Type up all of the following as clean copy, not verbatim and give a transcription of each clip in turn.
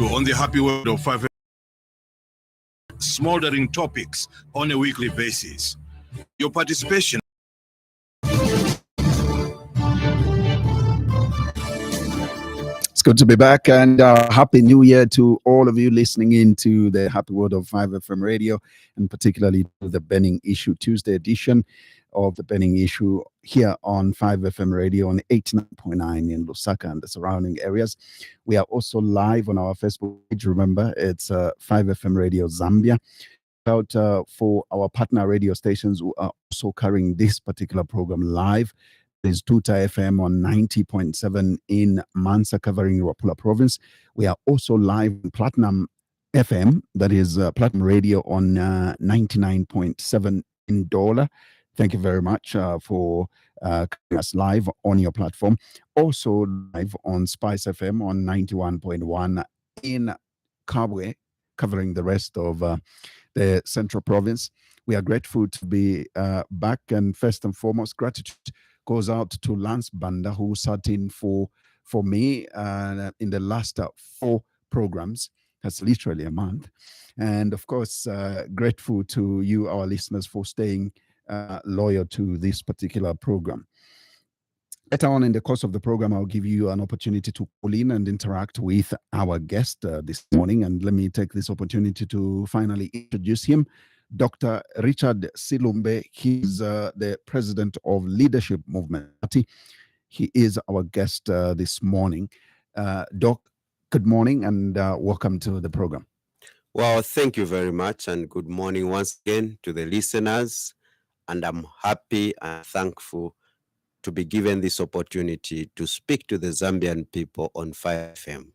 On the happy world of 5 smoldering topics on a weekly basis. Your participation. It's good to be back, and Happy New Year to all of you listening in to the Happy World of 5FM Radio, and particularly to the Burning Issue Tuesday edition of the Burning Issue here on 5FM Radio on 89.9 in Lusaka and the surrounding areas. We are also live on our Facebook page. Remember, it's 5FM Radio Zambia. Out for our partner radio stations who are also carrying this particular program live. There's Tuta FM on 90.7 in Mansa, covering Ruapula province. We are also live on Platinum FM, that is Platinum Radio on 99.7 in Dola. Thank you very much for coming us live on your platform. Also live on Spice FM on 91.1 in Kabwe, covering the rest of the Central Province. We are grateful to be back, and first and foremost, gratitude goes out to Lance Banda, who sat in for me in the last 4 programs. That's literally a month. And of course, grateful to you, our listeners, for staying loyal to this particular program. Later on in the course of the program, I'll give you an opportunity to call in and interact with our guest this morning. And let me take this opportunity to finally introduce him. Dr. Richard Silumbe. He's the president of Leadership Movement Party. He is our guest this morning. Doc, good morning and welcome to the program. Well, thank you very much, and good morning once again to the listeners. And I'm happy and thankful to be given this opportunity to speak to the Zambian people on 5FM.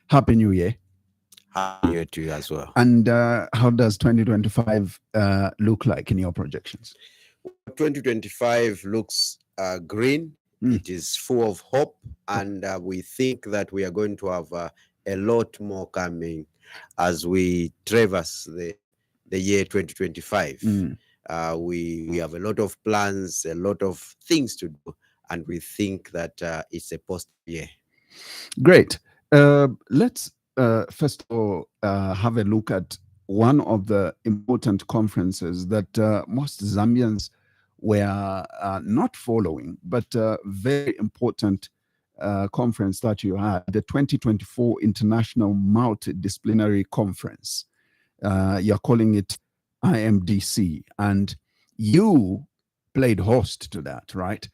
Happy New Year. Happy New Year to you as well. And how does 2025 look like in your projections? 2025 looks green. It is full of hope, and we think that we are going to have a lot more coming as we traverse the year 2025. We have a lot of plans, a lot of things to do, and we think that it's a positive year. Great. Let's first of all have a look at one of the important conferences that most Zambians were not following, but very important conference that you had, the 2024 International Multidisciplinary Conference. You're calling it IMDC, and you played host to that, right?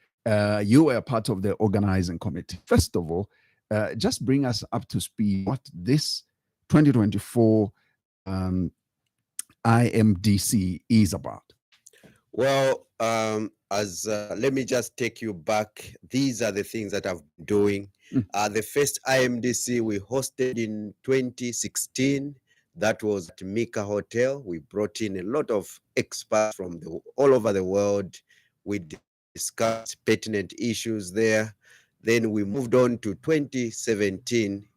You were part of the organizing committee. First of all, just bring us up to speed what this 2024 IMDC is about. Well, let me just take you back. These are the things that I've been doing. The first IMDC we hosted in 2016. That was at Mika Hotel. We brought in a lot of experts from all over the world. We discussed pertinent issues there. Then we moved on to 2017.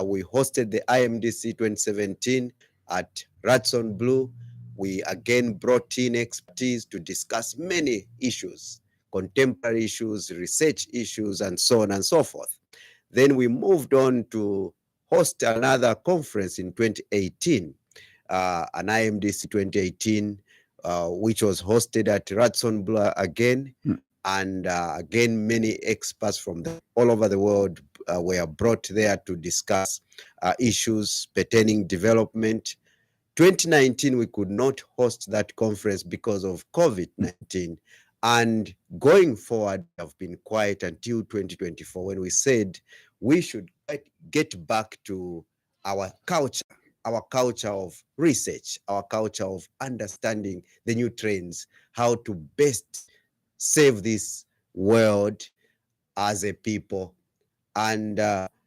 We hosted the IMDC 2017 at Radisson Blu. We again brought in expertise to discuss many issues, contemporary issues, research issues, and so on and so forth. Then we moved on to host another conference in 2018, an IMDC 2018, which was hosted at Radisson Blu again. And again, many experts from all over the world were brought there to discuss issues pertaining development. 2019, we could not host that conference because of COVID-19. And going forward, have been quiet until 2024 when we said we should get back to our culture of research, our culture of understanding the new trends, how to best save this world as a people, and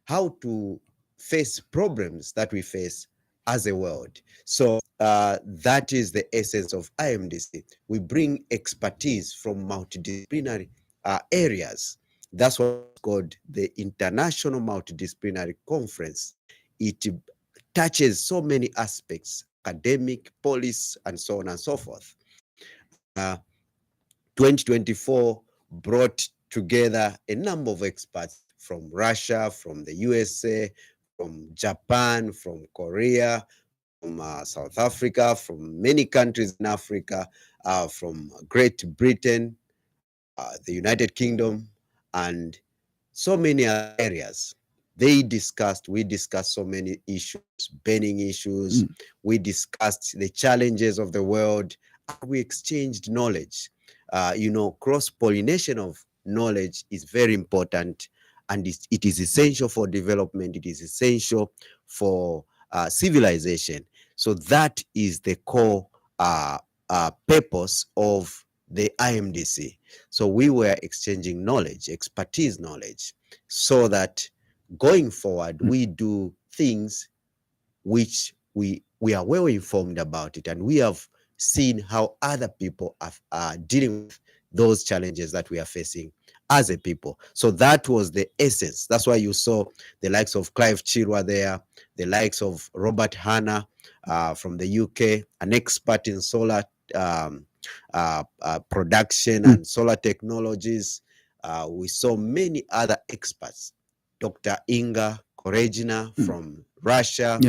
how to face problems that we face as a world. So that is the essence of IMDC. We bring expertise from multidisciplinary areas. That's what's called the International Multidisciplinary Conference. It touches so many aspects, academic, police, and so on and so forth. 2024 brought together a number of experts from Russia, from the USA, from Japan, from Korea, from South Africa, from many countries in Africa, from Great Britain, the United Kingdom, and so many other areas. We discussed so many issues, burning issues. We discussed the challenges of the world. And we exchanged knowledge. Cross-pollination of knowledge is very important, and it is essential for development. It is essential for civilization. So that is the core purpose of the IMDC. So we were exchanging knowledge, expertise knowledge, so that going forward, we do things which we are well informed about it, and we have seen how other people are dealing with those challenges that we are facing as a people. So that was the essence. That's why you saw the likes of Clive Chirwa there, the likes of Robert Hanna from the UK, an expert in solar production and solar technologies. We saw many other experts, Dr. Inga Korejina from Russia,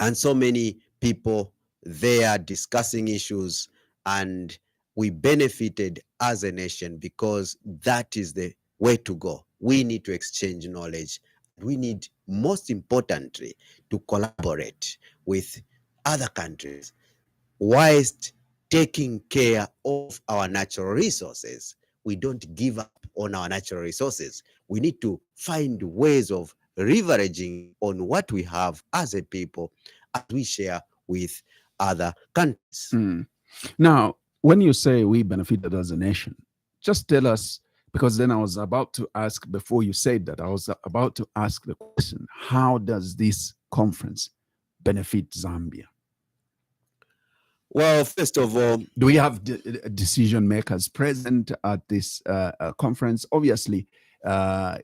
and so many people there discussing issues, and we benefited as a nation because that is the way to go. We need to exchange knowledge. We need, most importantly, to collaborate with other countries whilst taking care of our natural resources. We don't give up on our natural resources. We need to find ways of leveraging on what we have as a people as we share with other countries. Now, when you say we benefited as a nation, just tell us, because then I was about to ask, before you said that, I was about to ask the question, how does this conference benefit Zambia? Well, first of all, do we have decision makers present at this conference? Obviously, the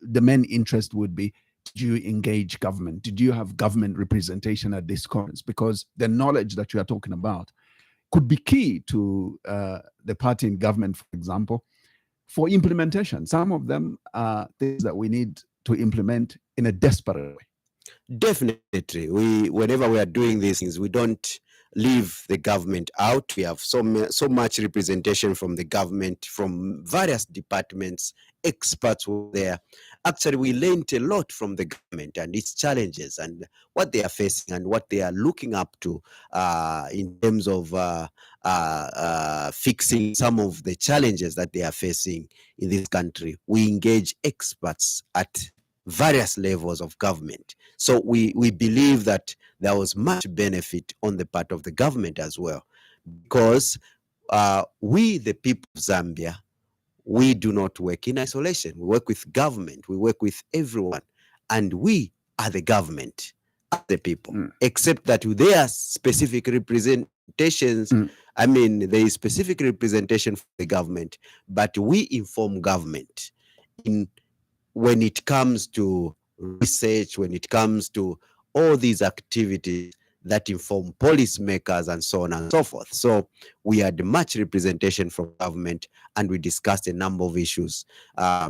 main interest would be, did you engage government? Did you have government representation at this conference? Because the knowledge that you are talking about could be key to the party in government, for example, for implementation. Some of them are things that we need to implement in a desperate way. Definitely. Whenever we are doing these things, we don't leave the government out. We have so much representation from the government, from various departments, experts were there. Actually, we learned a lot from the government and its challenges and what they are facing and what they are looking up to in terms of fixing some of the challenges that they are facing in this country. We engage experts at various levels of government. So we believe that there was much benefit on the part of the government as well, because we, the people of Zambia, we do not work in isolation. We work with government. We work with everyone. And we are the government, are the people, except that there are specific representations. I mean, there is specific representation for the government, but we inform government when it comes to research, when it comes to all these activities that inform policymakers and so on and so forth. So we had much representation from government, and we discussed a number of issues.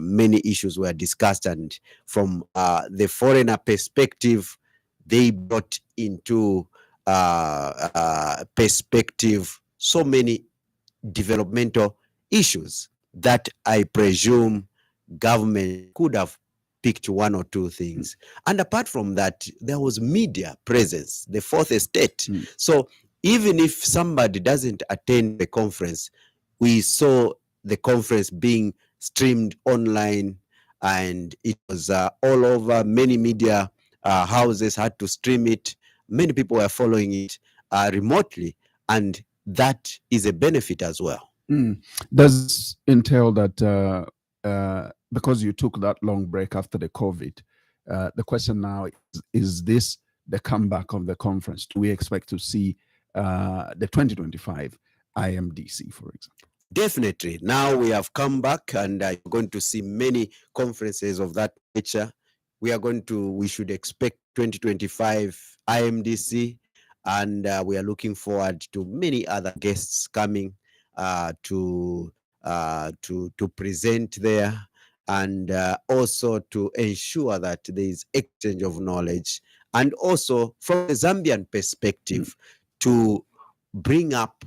Many issues were discussed, and from the foreigner perspective, they brought into perspective so many developmental issues that I presume government could have picked one or two things. And apart from that, there was media presence, the fourth estate. So even if somebody doesn't attend the conference, we saw the conference being streamed online, and it was all over. Many media houses had to stream it. Many people were following it remotely, and that is a benefit as well. Does entail that because you took that long break after the COVID, the question now is this the comeback of the conference? Do we expect to see the 2025 IMDC, for example? Definitely. Now we have come back, and you're going to see many conferences of that nature. We should expect 2025 IMDC, and we are looking forward to many other guests coming to present there. and also to ensure that there is exchange of knowledge, and also from the Zambian perspective to bring up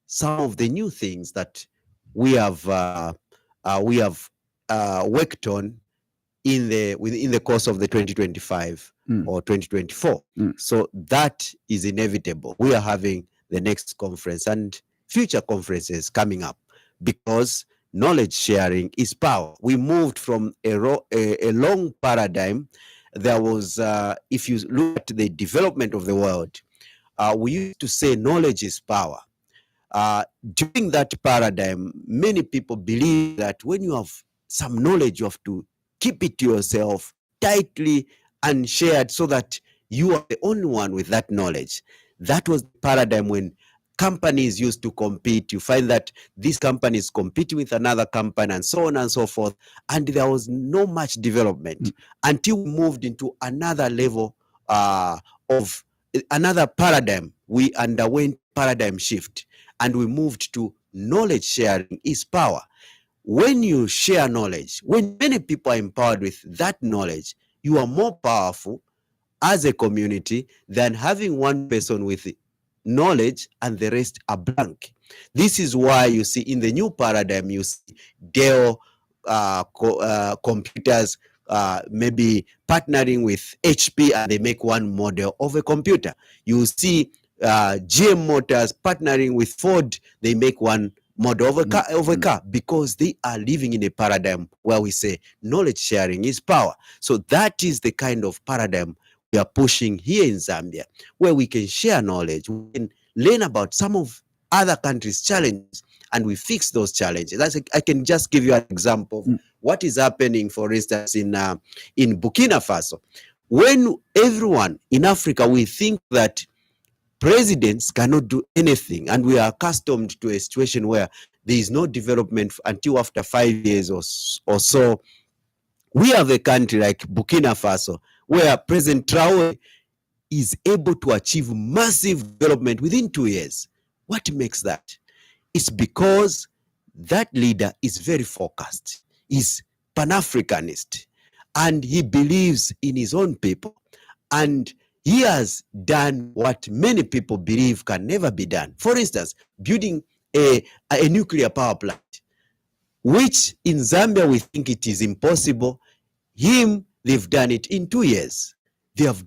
some of the new things that we have worked on within the course of the 2025 or 2024. So that is inevitable. We are having the next conference and future conferences coming up because knowledge sharing is power. We moved from a long paradigm. There was, if you look at the development of the world, we used to say knowledge is power. During that paradigm, many people believe that when you have some knowledge, you have to keep it to yourself tightly and shared so that you are the only one with that knowledge. That was the paradigm when companies used to compete. You find that these companies competing with another company and so on and so forth. And there was no much development until we moved into another level of another paradigm. We underwent paradigm shift and we moved to knowledge sharing is power. When you share knowledge, when many people are empowered with that knowledge, you are more powerful as a community than having one person with knowledge and the rest are blank. This is why you see in the new paradigm, you see Dell computers maybe partnering with HP and they make one model of a computer. You see GM Motors partnering with Ford, they make one model of a car because they are living in a paradigm where we say knowledge sharing is power. So that is the kind of paradigm we are pushing here in Zambia, where we can share knowledge, we can learn about some of other countries' challenges, and we fix those challenges. I can just give you an example of what is happening, for instance, in Burkina Faso. When everyone in Africa, we think that presidents cannot do anything, and we are accustomed to a situation where there is no development until after 5 years or so. We have a country like Burkina Faso where President Traore is able to achieve massive development within 2 years. What makes that? It's because that leader is very focused, is Pan-Africanist, and he believes in his own people. And he has done what many people believe can never be done. For instance, building a nuclear power plant, which in Zambia we think it is impossible. They've done it in 2 years. They've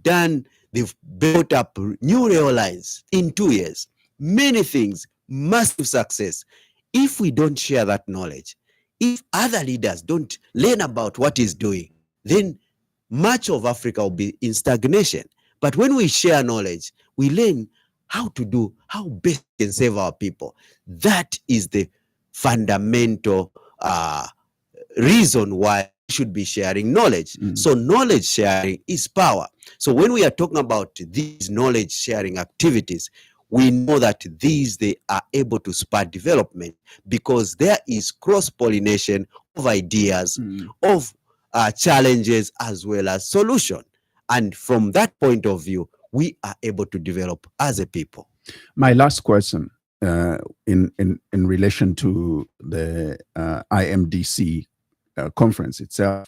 built up new rail lines in 2 years. Many things, massive success. If we don't share that knowledge, if other leaders don't learn about what he's doing, then much of Africa will be in stagnation. But when we share knowledge, we learn how best we can save our people. That is the fundamental reason why we should be sharing knowledge. So knowledge sharing is power. So when we are talking about these knowledge sharing activities, we know that they are able to spur development because there is cross-pollination of ideas, of challenges as well as solution. And from that point of view, we are able to develop as a people. My last question in relation to the IMDC conference itself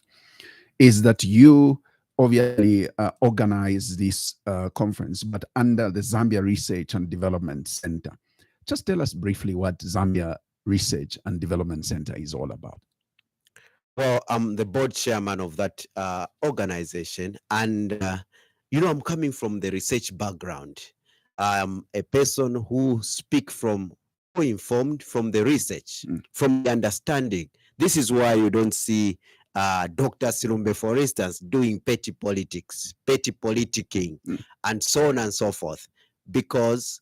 is that you obviously organize this conference, but under the Zambia Research and Development Center. Just tell us briefly what Zambia Research and Development Center is all about. Well, I'm the board chairman of that organization, and I'm coming from the research background. I'm a person who informed from the research, from the understanding. This is why you don't see Dr. Silumbe, for instance, doing petty politicking, and so on and so forth, because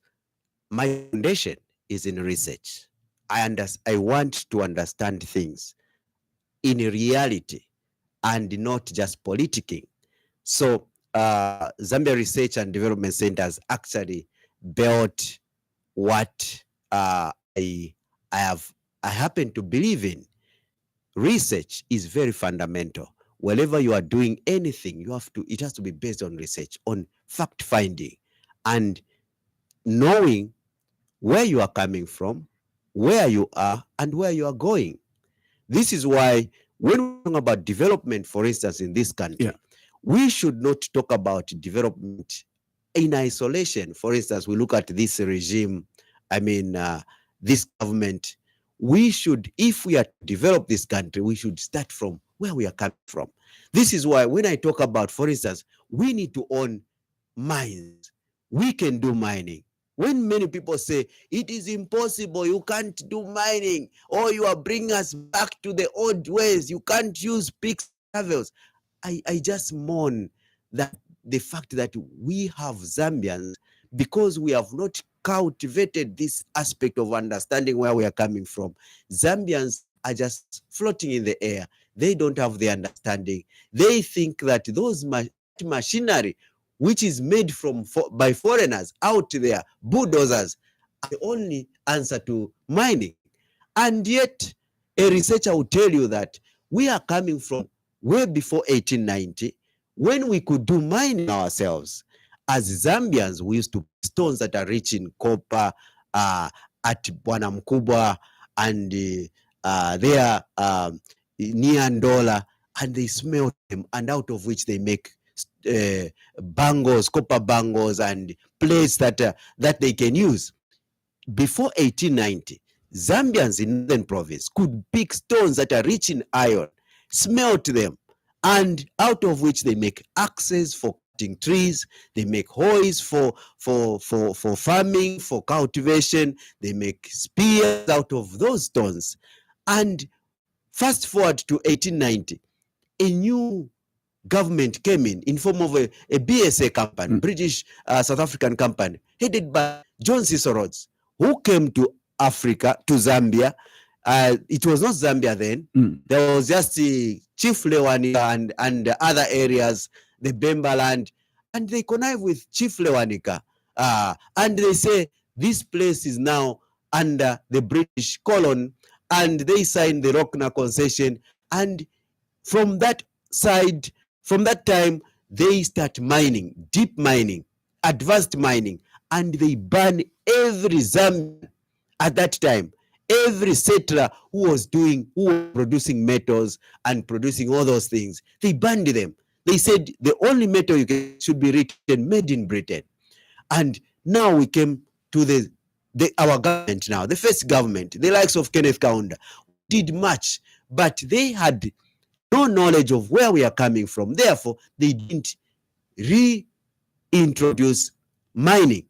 my foundation is in research. I want to understand things in reality and not just politicking. So Zambia Research and Development Center has actually built what I happen to believe in. Research is very fundamental. Whenever you are doing anything, it has to be based on research, on fact finding, and knowing where you are coming from, where you are, and where you are going. This is why when we talk about development, for instance, in this country, we should not talk about development in isolation. For instance, we look at this regime, this government. We should, if we are to develop this country, we should start from where we are coming from. This is why when I talk about, for instance, we need to own mines. We can do mining. When many people say it is impossible, you can't do mining, or you are bringing us back to the old ways, you can't use picks and shovels, I just mourn that the fact that we have Zambians, because we have not cultivated this aspect of understanding where we are coming from. Zambians are just floating in the air. They don't have the understanding. They think that those machinery, which is made by foreigners out there, bulldozers, are the only answer to mining. And yet, a researcher will tell you that we are coming from way before 1890, when we could do mining ourselves. As Zambians, we used to put stones that are rich in copper at Bwana Mkubwa, and they are near Ndola, and they smelt them, and out of which they make bangles, copper bangles, and plates that they can use. Before 1890, Zambians in Northern Province could pick stones that are rich in iron, smelt them, and out of which they make axes for cutting trees, they make hoes for farming, for cultivation, they make spears out of those stones. And fast forward to 1890, a new government came in form of a BSA company, British South African company, headed by John Cecil Rhodes, who came to Africa, to Zambia. It was not Zambia then. There was just Chief Lewanika and other areas, the Bemba land, and they connive with Chief Lewanika. And they say this place is now under the British colony, and they signed the Rockna concession. And from that side, from that time, they start mining, deep mining, advanced mining, and they ban every Zambian at that time. Every settler who was producing metals and producing all those things, they banned them. They said the only metal you get should be written made in Britain. And now we came to our government now, the first government, the likes of Kenneth Kaunda, did much, but they had no knowledge of where we are coming from. Therefore, they didn't reintroduce mining.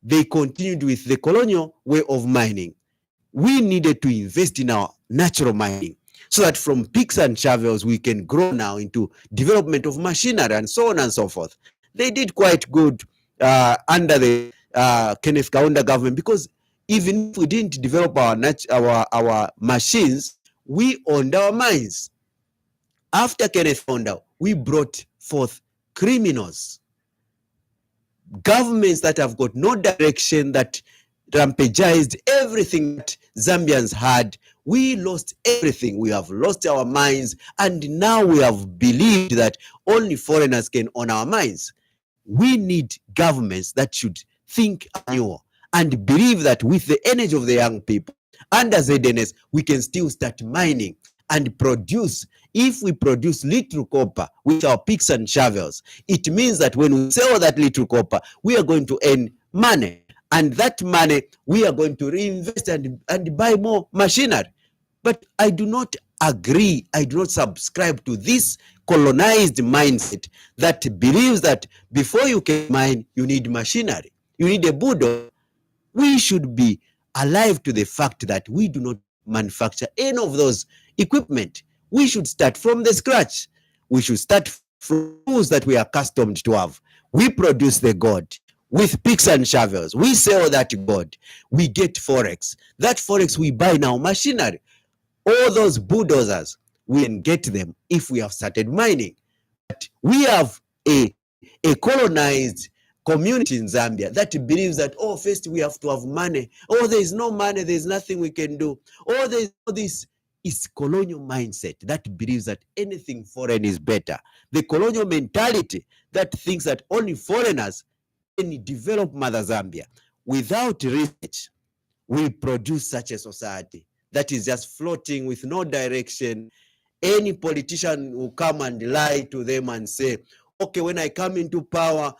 They continued with the colonial way of mining. We needed to invest in our natural mining so that from picks and shovels we can grow now into development of machinery and so on and so forth. They did quite good under the Kenneth Kaunda government, because even if we didn't develop our machines, we owned our mines. After Kenneth Kaunda, we brought forth criminals, governments that have got no direction, that rampagized everything that Zambians had. We lost everything. We have lost our mines, and now we have believed that only foreigners can own our mines. We need governments that should think anew and believe that with the energy of the young people under ZNS, we can still start mining and produce. If we produce little copper with our picks and shovels, it means that when we sell that little copper, we are going to earn money. And that money, we are going to reinvest and buy more machinery. But I do not agree, I do not subscribe to this colonized mindset that believes that before you can mine, you need machinery, you need a bulldozer. We should be alive to the fact that we do not manufacture any of those equipment. We should start from the scratch. We should start from tools that we are accustomed to have. We produce the gold with picks and shovels. We sell that gold. We get forex. That forex we buy now machinery. All those bulldozers, we can get them if we have started mining. But we have a colonized community in Zambia that believes that, oh, first we have to have money. Oh, there is no money, there is nothing we can do. Oh, there is all this. Is colonial mindset that believes that anything foreign is better. The colonial mentality that thinks that only foreigners can develop Mother Zambia. Without research, we produce such a society that is just floating with no direction. any politician will come and lie to them and say, okay, when I come into power,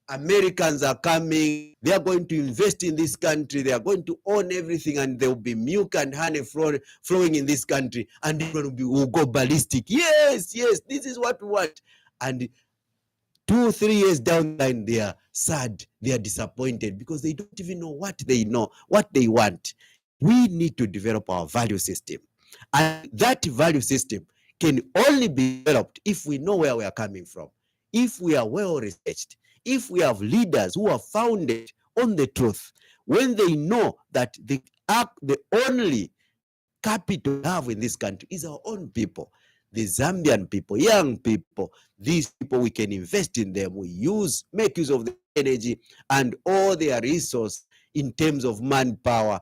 Americans are coming, they are going to invest in this country, they are going to own everything, and there will be milk and honey flowing in this country, and everyone will go ballistic. Yes, this is what we want. And 2-3 years down the line, they are sad, they are disappointed, because they don't even know what they want. We need to develop our value system, and that value system can only be developed if we know where we are coming from, if we are well researched, if we have leaders who are founded on the truth, when they know that the only capital we have in this country is our own people, the Zambian people, young people. These people, we can invest in them. We make use of the energy and all their resources in terms of manpower.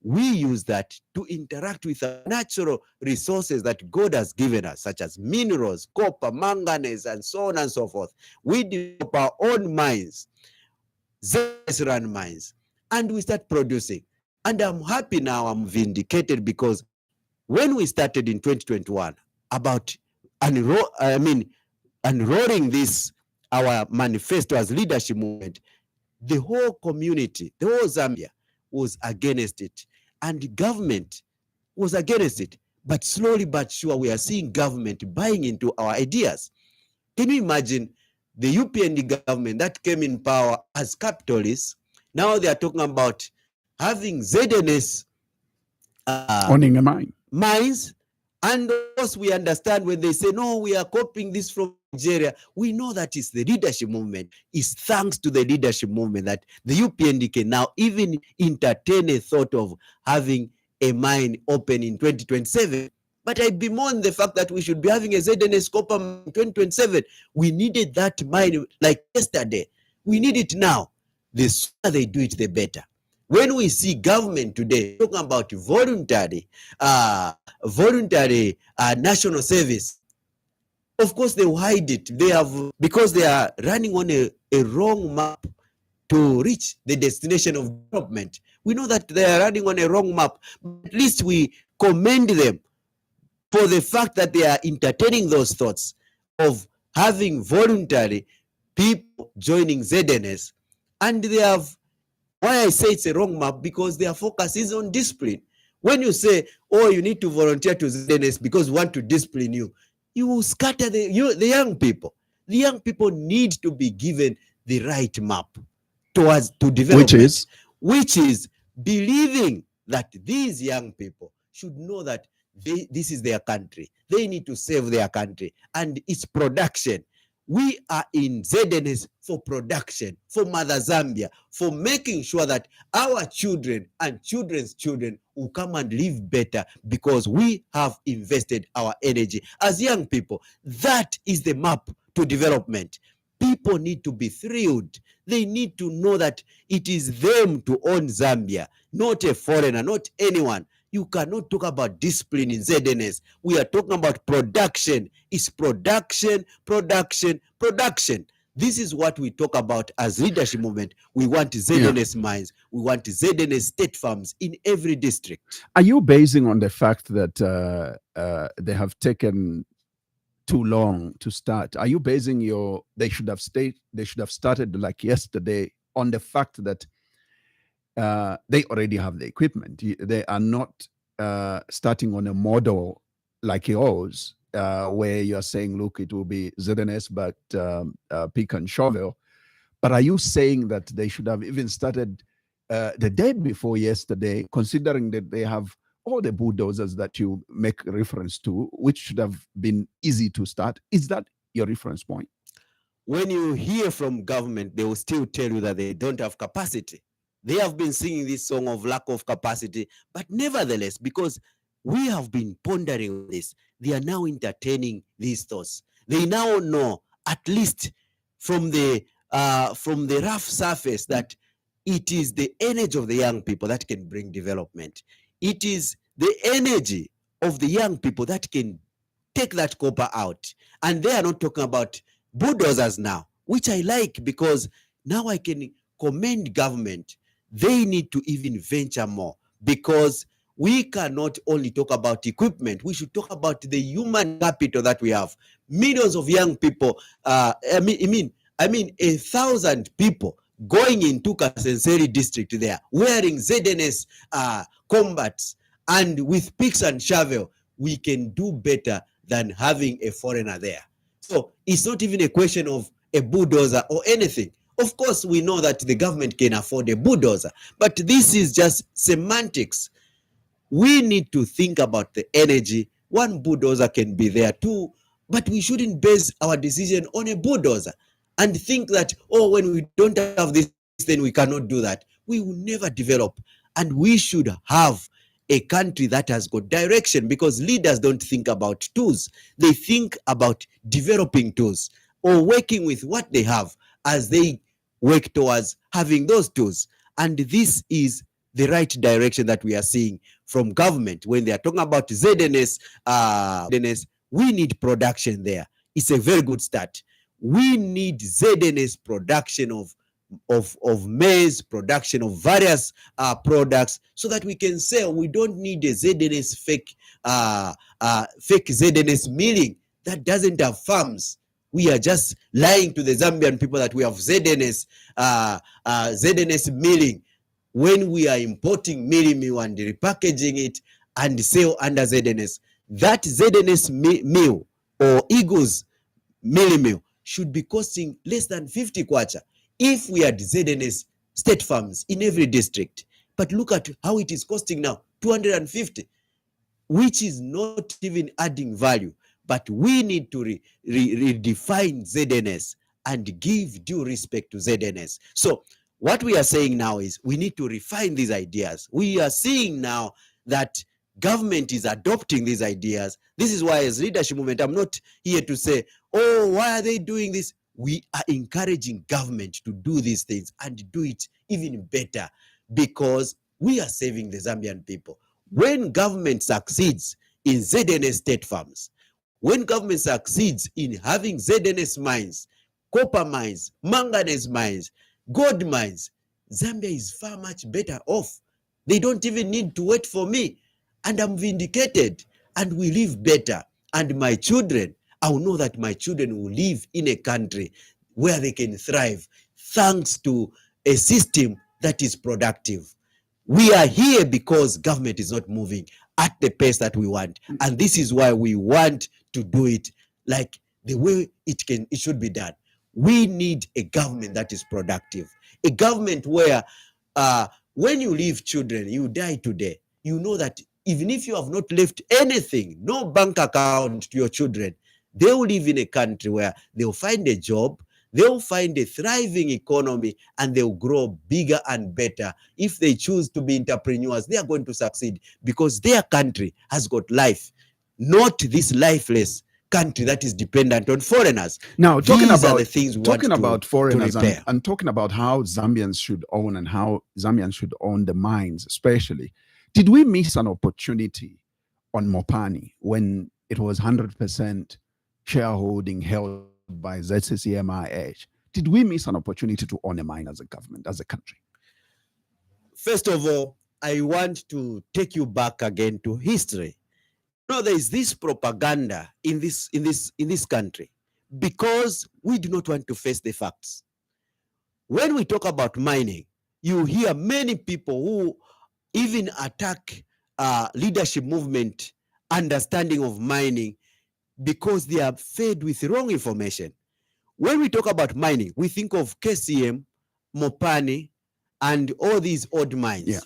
We use that to interact with the natural resources that God has given us, such as minerals, copper, manganese, and so on and so forth. We develop our own mines, run mines, and we start producing. And I'm happy now, I'm vindicated, because when we started in 2021 about unrolling this, our manifesto as leadership movement, the whole community, the whole Zambia was against it, and the government was against it. But slowly but sure, we are seeing government buying into our ideas. Can you imagine the UPND government that came in power as capitalists? Now they are talking about having ZNS owning a mine. Mines. And of course, we understand when they say, no, we are copying this from Nigeria. We know that it's the leadership movement. It's thanks to the leadership movement that the UPND can now even entertain a thought of having a mine open in 2027. But I bemoan the fact that we should be having a ZNS copper in 2027. We needed that mine like yesterday. We need it now. The sooner they do it, the better. When we see government today talking about voluntary national service, of course they will hide it. Because they are running on a wrong map to reach the destination of development. We know that they are running on a wrong map. At least we commend them for the fact that they are entertaining those thoughts of having voluntary people joining ZNS, and they have. Why I say it's a wrong map, because their focus is on discipline. When you say, oh, you need to volunteer to ZNS because we want to discipline you, you will scatter the young people. The young people need to be given the right map to development. Which is believing that these young people should know that this is their country. They need to save their country, and it's production. We are in ZNS for production, for Mother Zambia, for making sure that our children and children's children will come and live better, because we have invested our energy as young people. That is the map to development. People need to be thrilled. They need to know that it is them to own Zambia, not a foreigner, not anyone. You cannot talk about discipline in ZNS. We are talking about production. It's production, production, production. This is what we talk about as leadership movement. We want ZNS mines. We want ZNS state farms in every district. Are you basing on the fact that they have taken too long to start? Are you basing they should have started like yesterday on the fact that they already have the equipment? They are not starting on a model like yours, where you're saying, look, it will be ZNS, but pick and shovel. But are you saying that they should have even started the day before yesterday, considering that they have all the bulldozers that you make reference to, which should have been easy to start? Is that your reference point? When you hear from government, they will still tell you that they don't have capacity. They have been singing this song of lack of capacity, but nevertheless, because we have been pondering on this, they are now entertaining these thoughts. They now know, at least from the rough surface, that it is the energy of the young people that can bring development. It is the energy of the young people that can take that copper out. And they are not talking about bulldozers now, which I like, because now I can commend government. They need to even venture more, because we cannot only talk about equipment. We should talk about the human capital that we have. Millions of young people, I mean 1,000 people going into Kasenseri district there, wearing ZNS combats and with picks and shovel. We can do better than having a foreigner there. So it's not even a question of a bulldozer or anything. Of course, we know that the government can afford a bulldozer, but this is just semantics. We need to think about the energy. One bulldozer can be there too, but we shouldn't base our decision on a bulldozer and think that, oh, when we don't have this, then we cannot do that. We will never develop. And we should have a country that has got direction, because leaders don't think about tools. They think about developing tools or working with what they have as they work towards having those tools. And this is the right direction that we are seeing from government. When they are talking about ZNS, we need production there. It's a very good start. We need ZNS production of maize, production of various products, so that we can sell. We don't need a ZNS fake ZNS milling that doesn't have farms. We are just lying to the Zambian people that we have ZNS milling, when we are importing milling meal and repackaging it and sell under ZNS. That ZNS meal or Eagles milling meal should be costing less than 50 kwacha if we had ZNS state farms in every district. But look at how it is costing now, 250, which is not even adding value. But we need to redefine ZNS and give due respect to ZNS. So what we are saying now is we need to refine these ideas. We are seeing now that government is adopting these ideas. This is why, as leadership movement, I'm not here to say, oh, why are they doing this? We are encouraging government to do these things and do it even better, because we are saving the Zambian people. When government succeeds in ZNS state farms, when government succeeds in having ZNS mines, copper mines, manganese mines, gold mines, Zambia is far much better off. They don't even need to wait for me. And I'm vindicated, and we live better. And my children, I will know that my children will live in a country where they can thrive, thanks to a system that is productive. We are here because government is not moving at the pace that we want. And this is why we want to do it like the way it should be done. We need a government that is productive. A government where when you leave children, you die today, you know that even if you have not left anything, no bank account to your children, they will live in a country where they'll find a job, they'll find a thriving economy, and they'll grow bigger and better. If they choose to be entrepreneurs, they are going to succeed, because their country has got life, not this lifeless country that is dependent on foreigners. Now, talking These about are the things we talking want about to foreigners repair. and talking about how Zambians should own and how Zambians should own the mines, especially. Did we miss an opportunity on Mopani when it was 100% shareholding held by ZCCMIH? Did we miss an opportunity to own a mine as a government, as a country? First of all, I want to take you back again to history. No, there is this propaganda in this country, because we do not want to face the facts. When we talk about mining, you hear many people who even attack leadership movement understanding of mining, because they are fed with wrong information. When we talk about mining, we think of KCM, Mopani, and all these old mines. Yeah.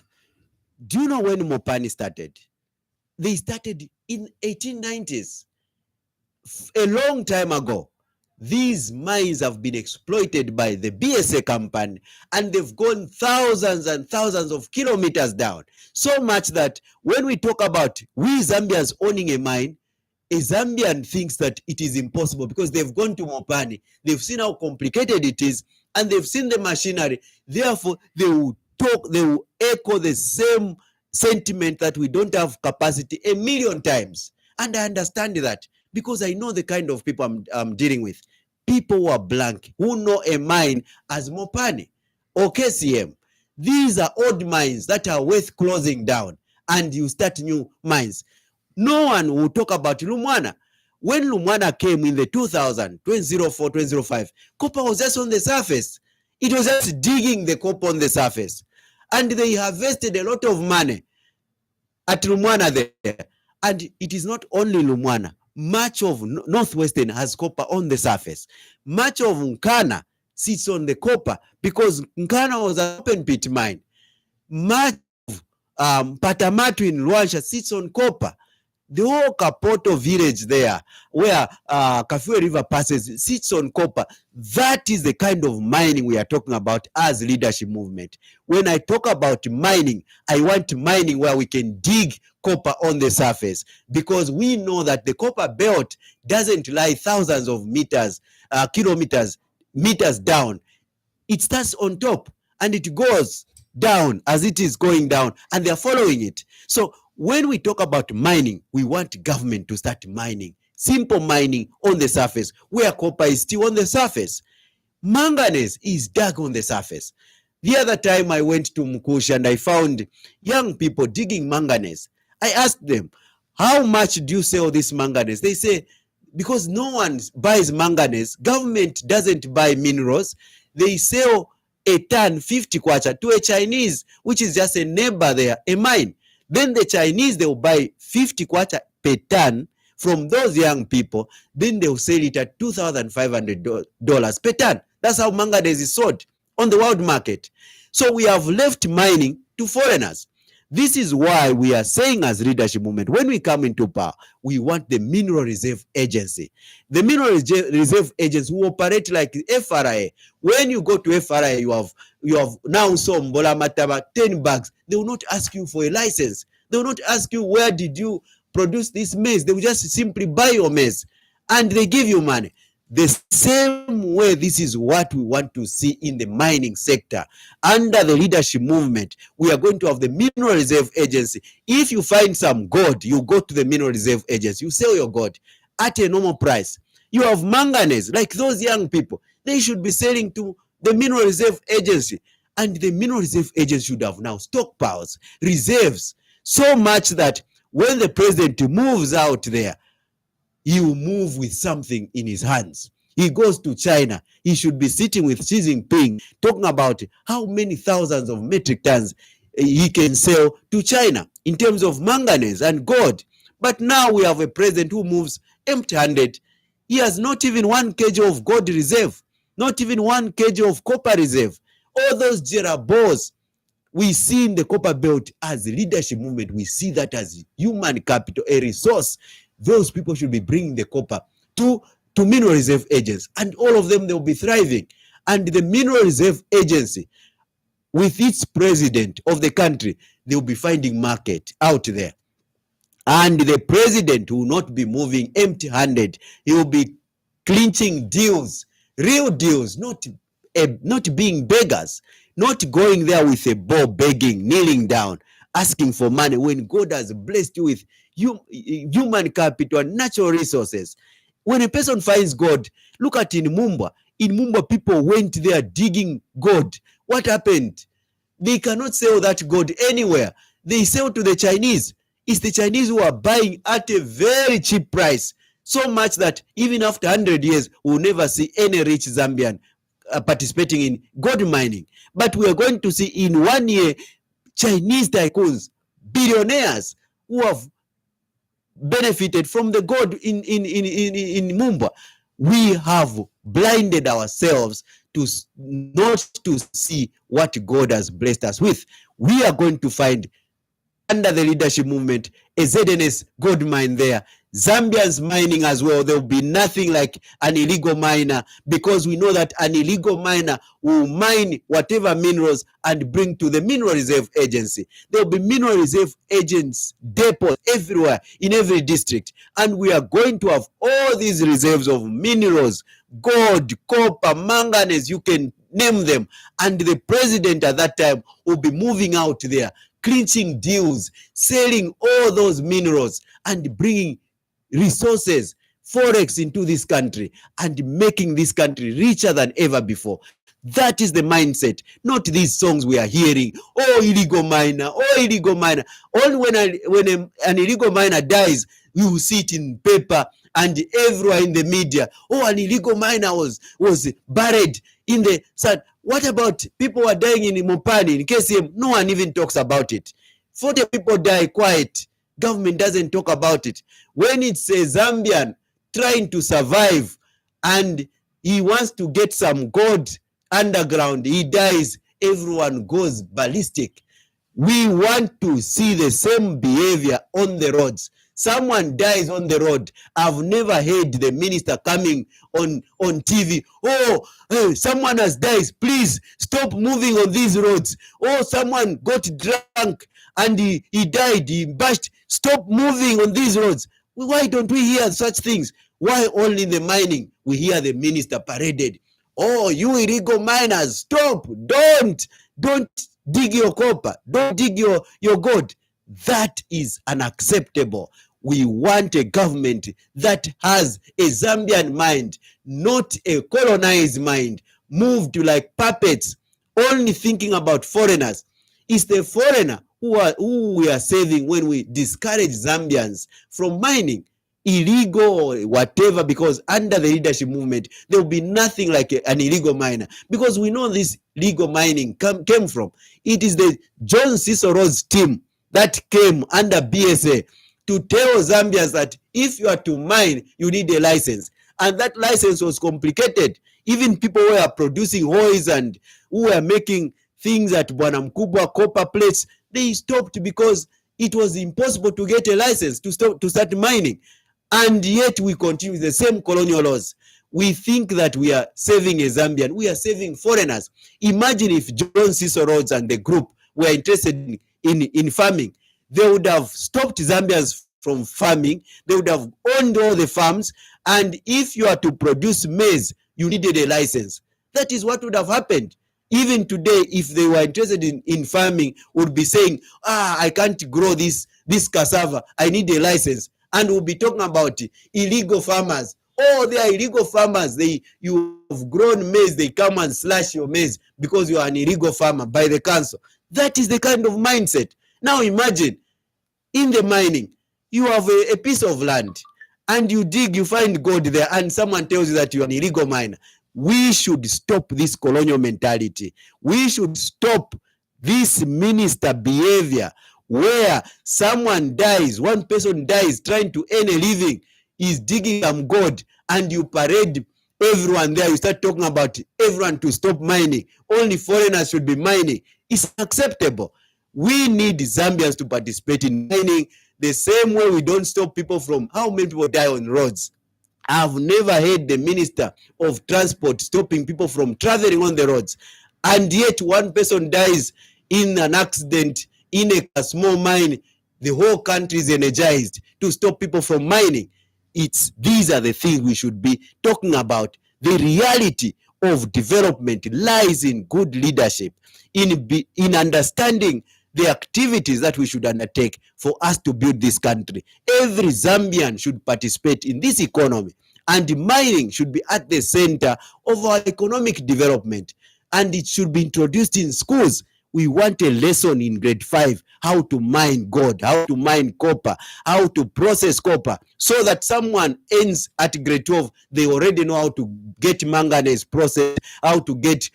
Do you know when Mopani started? They started in 1890s, a long time ago. These mines have been exploited by the BSA company, and they've gone thousands and thousands of kilometers down. So much that when we talk about we Zambians owning a mine, a Zambian thinks that it is impossible, because they've gone to Mopani, they've seen how complicated it is, and they've seen the machinery. Therefore, they will echo the same sentiment that we don't have capacity a million times. And I understand that, because I know the kind of people I'm dealing with. People who are blank, who know a mine as Mopani or KCM. These are old mines that are worth closing down. and you start new mines. No one will talk about Lumwana. When Lumwana came in the 2000, 2004, 2005, copper was just on the surface. It was just digging the copper on the surface. And they harvested a lot of money at Lumwana there. And it is not only Lumwana. Much of Northwestern has copper on the surface. Much of Nkana sits on the copper because Nkana was an open pit mine. Much of Patamatu in Luansha sits on copper. The whole Kapoto village there, where Kafue River passes, sits on copper. That is the kind of mining we are talking about as leadership movement. When I talk about mining, I want mining where we can dig copper on the surface, because we know that the copper belt doesn't lie thousands of meters, meters down. It starts on top and it goes down as it is going down, and they're following it. So when we talk about mining, we want government to start mining, simple mining on the surface, where copper is still on the surface. Manganese is dug on the surface. The other time I went to Mkushi and I found young people digging manganese. I asked them, how much do you sell this manganese? They say, because no one buys manganese, government doesn't buy minerals, they sell a ton 50 kwacha to a Chinese, which is just a neighbor there, a mine. Then the Chinese, they will buy 50 kwacha per ton from those young people. Then they will sell it at $2,500 per ton. That's how manganese is sold on the world market. So we have left mining to foreigners. This is why we are saying as leadership movement, when we come into power, we want the Mineral Reserve Agency. The Mineral Reserve Agency will operate like FRA. When you go to FRA, you have now some Mbola Mataba 10 bags. They will not ask you for a license. They will not ask you where did you produce this maize. They will just simply buy your maize and they give you money. The same way, this is what we want to see in the mining sector. Under the leadership movement, we are going to have the Mineral Reserve Agency. If you find some gold, you go to the Mineral Reserve Agency, you sell your gold at a normal price. You have manganese, like those young people, they should be selling to the Mineral Reserve Agency. And the Mineral Reserve Agency should have now stockpiles, reserves, so much that when the president moves out there, he will move with something in his hands. He goes to China. He should be sitting with Xi Jinping talking about how many thousands of metric tons he can sell to China in terms of manganese and gold. But now we have a president who moves empty-handed. He has not even 1 kg of gold reserve, not even 1 kg of copper reserve. All those jerabos we see in the copper belt as a leadership movement, we see that as human capital, a resource. Those people should be bringing the copper to Mineral Reserve Agency, and all of them, they will be thriving. And the Mineral Reserve Agency, with its president of the country, they will be finding market out there. And the president will not be moving empty-handed. He will be clinching deals, real deals, not being beggars, not going there with a bow begging, kneeling down, asking for money when God has blessed you with human capital and natural resources. When a person finds God, look at in Mumba. In Mumba, people went there digging gold. What happened? They cannot sell that gold anywhere. They sell to the Chinese. It's the Chinese who are buying at a very cheap price. So much that even after 100 years, we'll never see any rich Zambian participating in gold mining. But we are going to see in 1 year, Chinese tycoons, billionaires who have benefited from the gold in Mumba. We have blinded ourselves to not to see what God has blessed us with. We are going to find, under the leadership movement, a ZNS gold mine there. Zambians mining as well. There will be nothing like an illegal miner, because we know that an illegal miner will mine whatever minerals and bring to the Mineral Reserve Agency. There will be Mineral Reserve Agents depots everywhere in every district. And we are going to have all these reserves of minerals, gold, copper, manganese, you can name them. And the president at that time will be moving out there, clinching deals, selling all those minerals and bringing resources, forex into this country and making this country richer than ever before. That is the mindset, not these songs we are hearing. Oh, illegal miner, oh, illegal miner. Only when an illegal miner dies, you will see it in paper and everywhere in the media. Oh, an illegal miner was buried in the sand. What about people who are dying in Mopani, in KCM? No one even talks about it. 40 people die quiet. Government doesn't talk about it. When it's a Zambian trying to survive and he wants to get some gold underground, he dies, everyone goes ballistic. We want to see the same behavior on the roads. Someone dies on the road. I've never heard the minister coming on TV. Oh, hey, someone has died. Please stop moving on these roads. Oh, someone got drunk and he died. He bashed. Stop moving on these roads. Why don't we hear such things? Why only in the mining we hear the minister paraded? Oh, you illegal miners, stop. Don't dig your copper. Don't dig your gold. That is unacceptable. We want a government that has a Zambian mind, not a colonized mind, moved like puppets, only thinking about foreigners. It's the foreigner who we are saving when we discourage Zambians from mining, illegal or whatever, because under the leadership movement, there will be nothing like an illegal miner. Because we know this legal mining came from. It is the John Cicero's team that came under BSA to tell Zambians that if you are to mine, you need a license. And that license was complicated. Even people who are producing hoys and who were making things at Bwana Mkubwa copper plates, they stopped because it was impossible to get a license to start mining. And yet we continue with the same colonial laws. We think that we are saving a Zambian. We are saving foreigners. Imagine if John Cicero and the group were interested in farming. They would have stopped Zambians from farming. They would have owned all the farms. And if you are to produce maize, you needed a license. That is what would have happened. Even today, if they were interested in farming, would be saying, I can't grow this cassava. I need a license. And we'll be talking about illegal farmers. Oh, they are illegal farmers. You have grown maize. They come and slash your maize because you are an illegal farmer by the council. That is the kind of mindset. Now imagine, in the mining, you have a piece of land and you dig, you find gold there, and someone tells you that you are an illegal miner. We should stop this colonial mentality. We should stop this minister behavior where someone dies, one person dies trying to earn a living, is digging some gold, and you parade everyone there. You start talking about everyone to stop mining. Only foreigners should be mining. It's unacceptable. We need Zambians to participate in mining the same way we don't stop people from, how many people die on roads? I've never heard the Minister of Transport stopping people from traveling on the roads. And yet one person dies in an accident in a small mine. The whole country is energized to stop people from mining. These are the things we should be talking about. The reality of development lies in good leadership, in understanding the activities that we should undertake for us to build this country. Every Zambian should participate in this economy, and mining should be at the center of our economic development, and it should be introduced in schools. We want a lesson in grade 5, how to mine gold, how to mine copper, how to process copper, so that someone ends at grade 12, they already know how to get manganese processed, how to get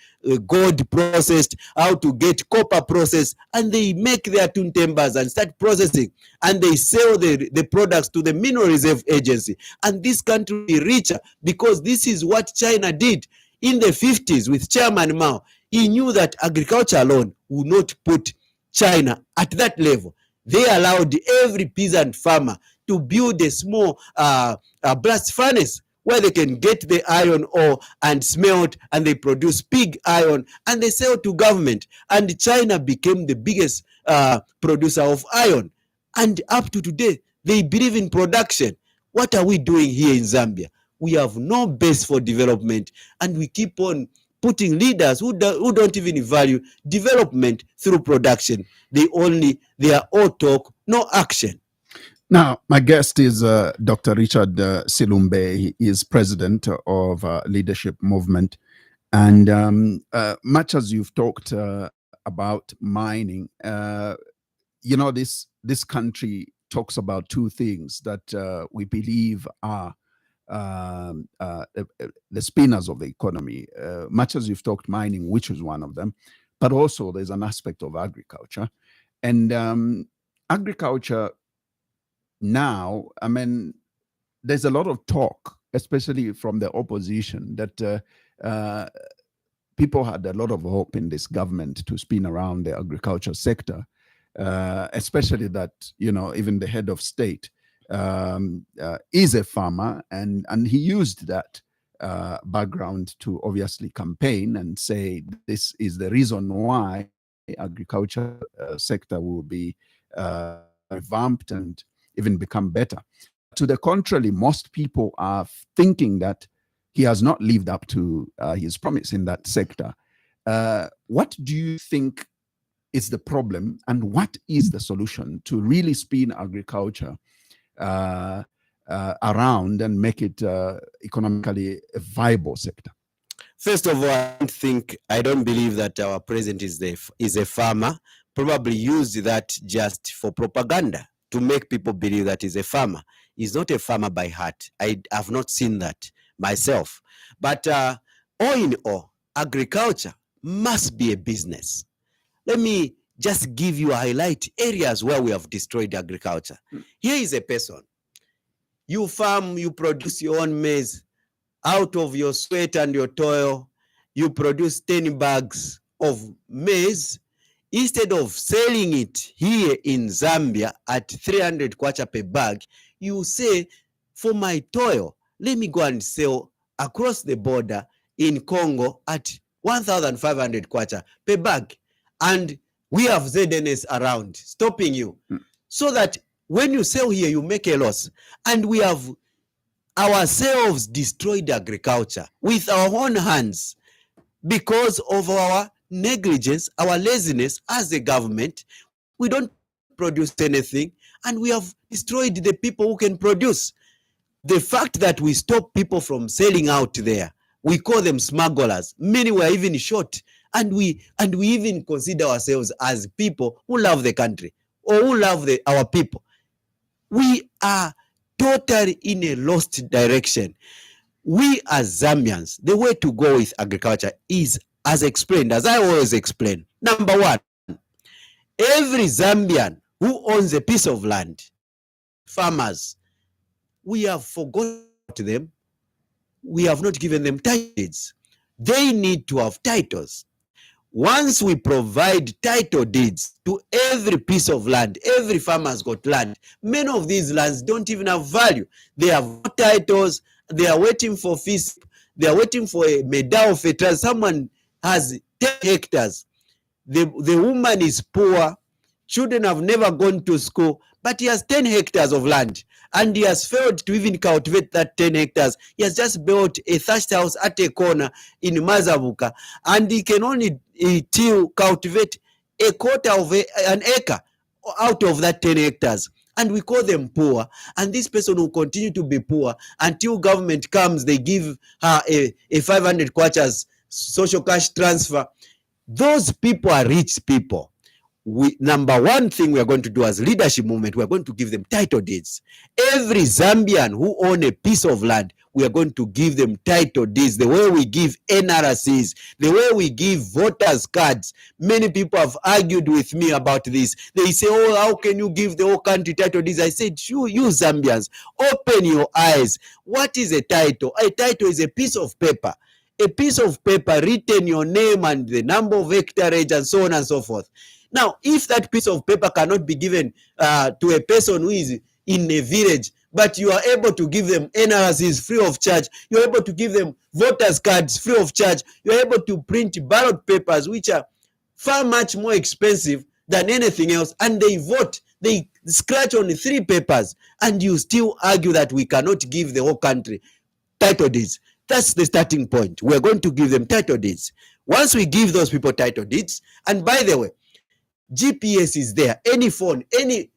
gold processed, how to get copper processed, and they make their tune timbers and start processing, and they sell the products to the Mineral Reserve Agency. And this country will be richer, because this is what China did in the 50s with Chairman Mao. He knew that agriculture alone would not put China at that level. They allowed every peasant farmer to build a small blast furnace where they can get the iron ore and smelt, and they produce pig iron and they sell to government. And China became the biggest producer of iron. And up to today, they believe in production. What are we doing here in Zambia? We have no base for development, and we keep on putting leaders who don't even value development through production. They are all talk, no action. Now, my guest is Dr. Richard Silumbe. He is president of Leadership Movement. And much as you've talked about mining, this country talks about two things that we believe are the spinners of the economy. Much as you've talked mining, which is one of them, but also there's an aspect of agriculture. And agriculture now, I mean, there's a lot of talk, especially from the opposition, that people had a lot of hope in this government to spin around the agriculture sector, especially that, even the head of state is a farmer, and he used that background to obviously campaign and say this is the reason why agriculture sector will be revamped and even become better. To the contrary, most people are thinking that he has not lived up to his promise in that sector. What do you think is the problem, and what is the solution to really spin agriculture around and make it economically a viable sector? First of all, I don't believe that our president is a farmer. Probably used that just for propaganda to make people believe that he's a farmer. He's not a farmer by heart. I have not seen that myself. But all in all, agriculture must be a business. Let me just give you a highlight areas where we have destroyed agriculture. Here is a person. You farm, you produce your own maize. Out of your sweat and your toil, you produce 10 bags of maize. Instead of selling it here in Zambia at 300 kwacha per bag, you say, for my toil, let me go and sell across the border in Congo at 1,500 kwacha per bag. And we have ZNS around stopping you. So that when you sell here, you make a loss. And we have ourselves destroyed agriculture with our own hands because of our negligence, our laziness as a government. We don't produce anything, and we have destroyed the people who can produce. The fact that we stop people from selling out there, we call them smugglers. Many were even shot, and we even consider ourselves as people who love the country or who love our people. We are totally in a lost direction. We as Zambians, the way to go with agriculture is, as explained, as I always explain. Number one, every Zambian who owns a piece of land, farmers, we have forgotten them. We have not given them titles. They need to have titles. Once we provide title deeds to every piece of land, every farmer's got land. Many of these lands don't even have value. They have no titles. They are waiting for fees. They are waiting for a medal of a someone has 10 hectares. The woman is poor. Children have never gone to school, but he has 10 hectares of land, and he has failed to even cultivate that 10 hectares. He has just built a thatched house at a corner in Mazabuka, and he can only cultivate a quarter of an acre out of that 10 hectares. And we call them poor, and this person will continue to be poor until government comes. They give her a 500 kwachas social cash transfer. Those people are rich people. Number one thing we are going to do as leadership movement, we are going to give them title deeds. Every Zambian who own a piece of land, we are going to give them title deeds, the way we give NRCs, the way we give voters cards. Many people have argued with me about this. They say, oh, how can you give the whole country title deeds? I said, you Zambians, open your eyes. What is a title? A title is a piece of paper. A piece of paper written your name and the number of hectareage and so on and so forth. Now, if that piece of paper cannot be given to a person who is in a village, but you are able to give them NRCs free of charge, you're able to give them voters cards free of charge, you're able to print ballot papers, which are far much more expensive than anything else, and they vote, they scratch on 3 papers, and you still argue that we cannot give the whole country title deeds. That's the starting point. We're going to give them title deeds. Once we give those people title deeds, and by the way, GPS is there. Any phone, any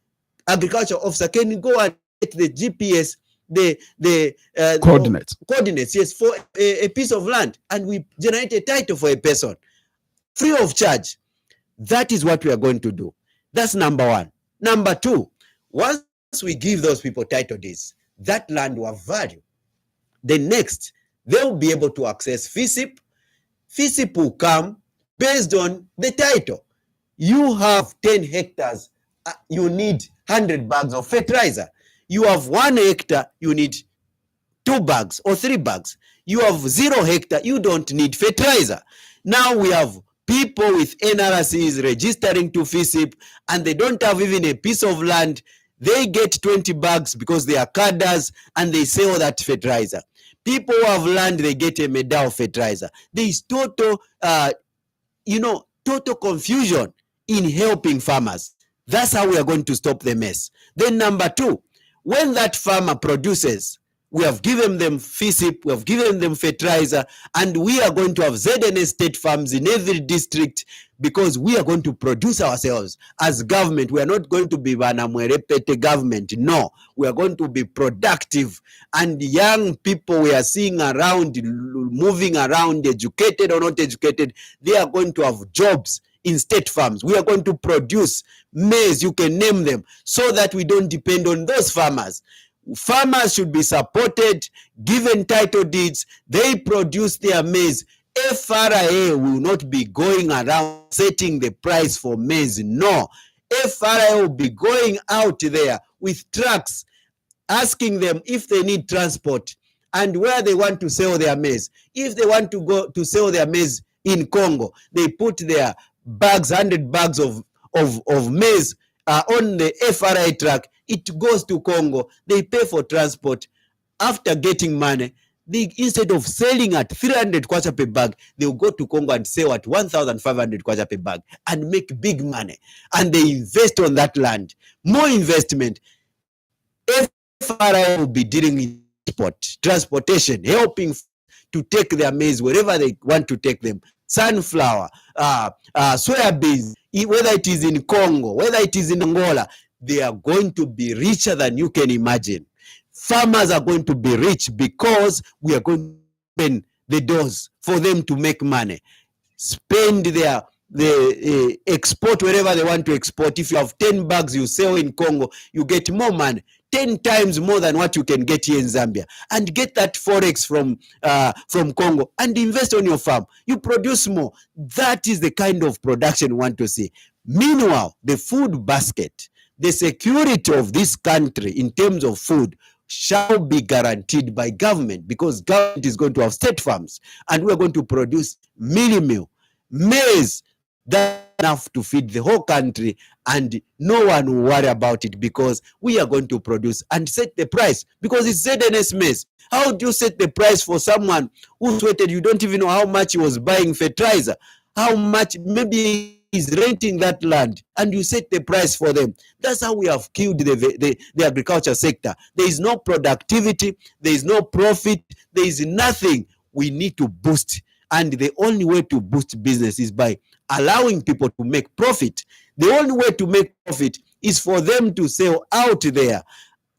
agriculture officer can go and get the GPS coordinates, yes, for a piece of land, and we generate a title for a person free of charge. That is what we are going to do. That's number one. Number two, once we give those people title deeds, that land will have value. The next, they'll be able to access FISIP. FISIP will come based on the title. You have 10 hectares, you need 100 bags of fertilizer. You have 1 hectare, you need 2 bags or 3 bags. You have 0 hectare, you don't need fertilizer. Now we have people with NRCs registering to FISIP, and they don't have even a piece of land. They get 20 bags because they are cadres, and they sell that fertilizer. People who have land, they get a medal of fertilizer. There is total, total confusion in helping farmers. That's how we are going to stop the mess. Then number two, when that farmer produces, we have given them FISIP, we have given them fertilizer, and we are going to have ZNS state farms in every district, because we are going to produce ourselves as government. We are not going to be Vanamwerepete government. No, we are going to be productive. And young people we are seeing around, moving around, educated or not educated, they are going to have jobs in state farms. We are going to produce maize, you can name them, so that we don't depend on those farmers. Farmers should be supported, given title deeds, they produce their maize. FRA will not be going around setting the price for maize. No, FRA will be going out there with trucks, asking them if they need transport and where they want to sell their maize. If they want to go to sell their maize in Congo, they put their bags, 100 bags of maize on the FRA truck. It goes to Congo. They pay for transport. After getting money, instead of selling at 300 kwacha per bag, they'll go to Congo and sell at 1,500 kwacha per bag and make big money. And they invest on that land. More investment. FRA will be dealing with transportation, helping to take their maize wherever they want to take them. Sunflower, soybeans, whether it is in Congo, whether it is in Angola, they are going to be richer than you can imagine. Farmers are going to be rich because we are going to open the doors for them to make money. Spend the export wherever they want to export. If you have 10 bags you sell in Congo, you get more money, 10 times more than what you can get here in Zambia. And get that forex from Congo and invest on your farm. You produce more. That is the kind of production we want to see. Meanwhile, the food basket, the security of this country in terms of food shall be guaranteed by government, because government is going to have state farms, and we're going to produce mealie meal, maize, that's enough to feed the whole country, and no one will worry about it, because we are going to produce and set the price, because it's ZNS maize. How do you set the price for someone who sweated? You don't even know how much he was buying fertilizer, how much, maybe is renting that land, and you set the price for them. That's how we have killed the agriculture sector. There is no productivity, there is no profit, there is nothing. We need to boost, and the only way to boost business is by allowing people to make profit. The only way to make profit is for them to sell out there.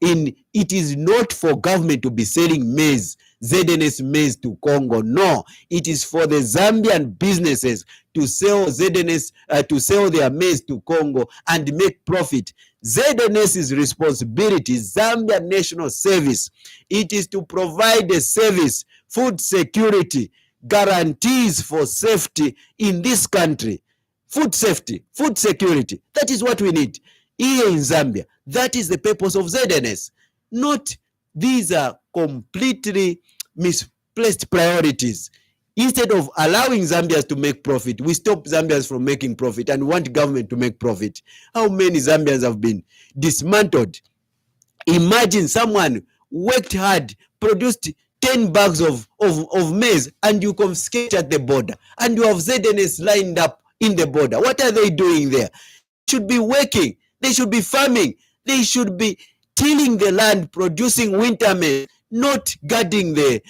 It is not for government to be selling maize, ZNS maize to Congo. No, it is for the Zambian businesses to sell ZNS, to sell their maize to Congo and make profit. ZNS's responsibility, Zambia National Service, it is to provide a service, food security, guarantees for safety in this country. Food safety, food security, that is what we need here in Zambia. That is the purpose of ZNS. Not these are completely misplaced priorities. Instead of allowing Zambians to make profit, we stop Zambians from making profit and want government to make profit. How many Zambians have been dismantled? Imagine someone worked hard, produced 10 bags of maize, and you confiscate at the border, and you have ZNS lined up in the border. What are they doing there? They should be working. They should be farming. They should be tilling the land, producing winter maize, not guarding the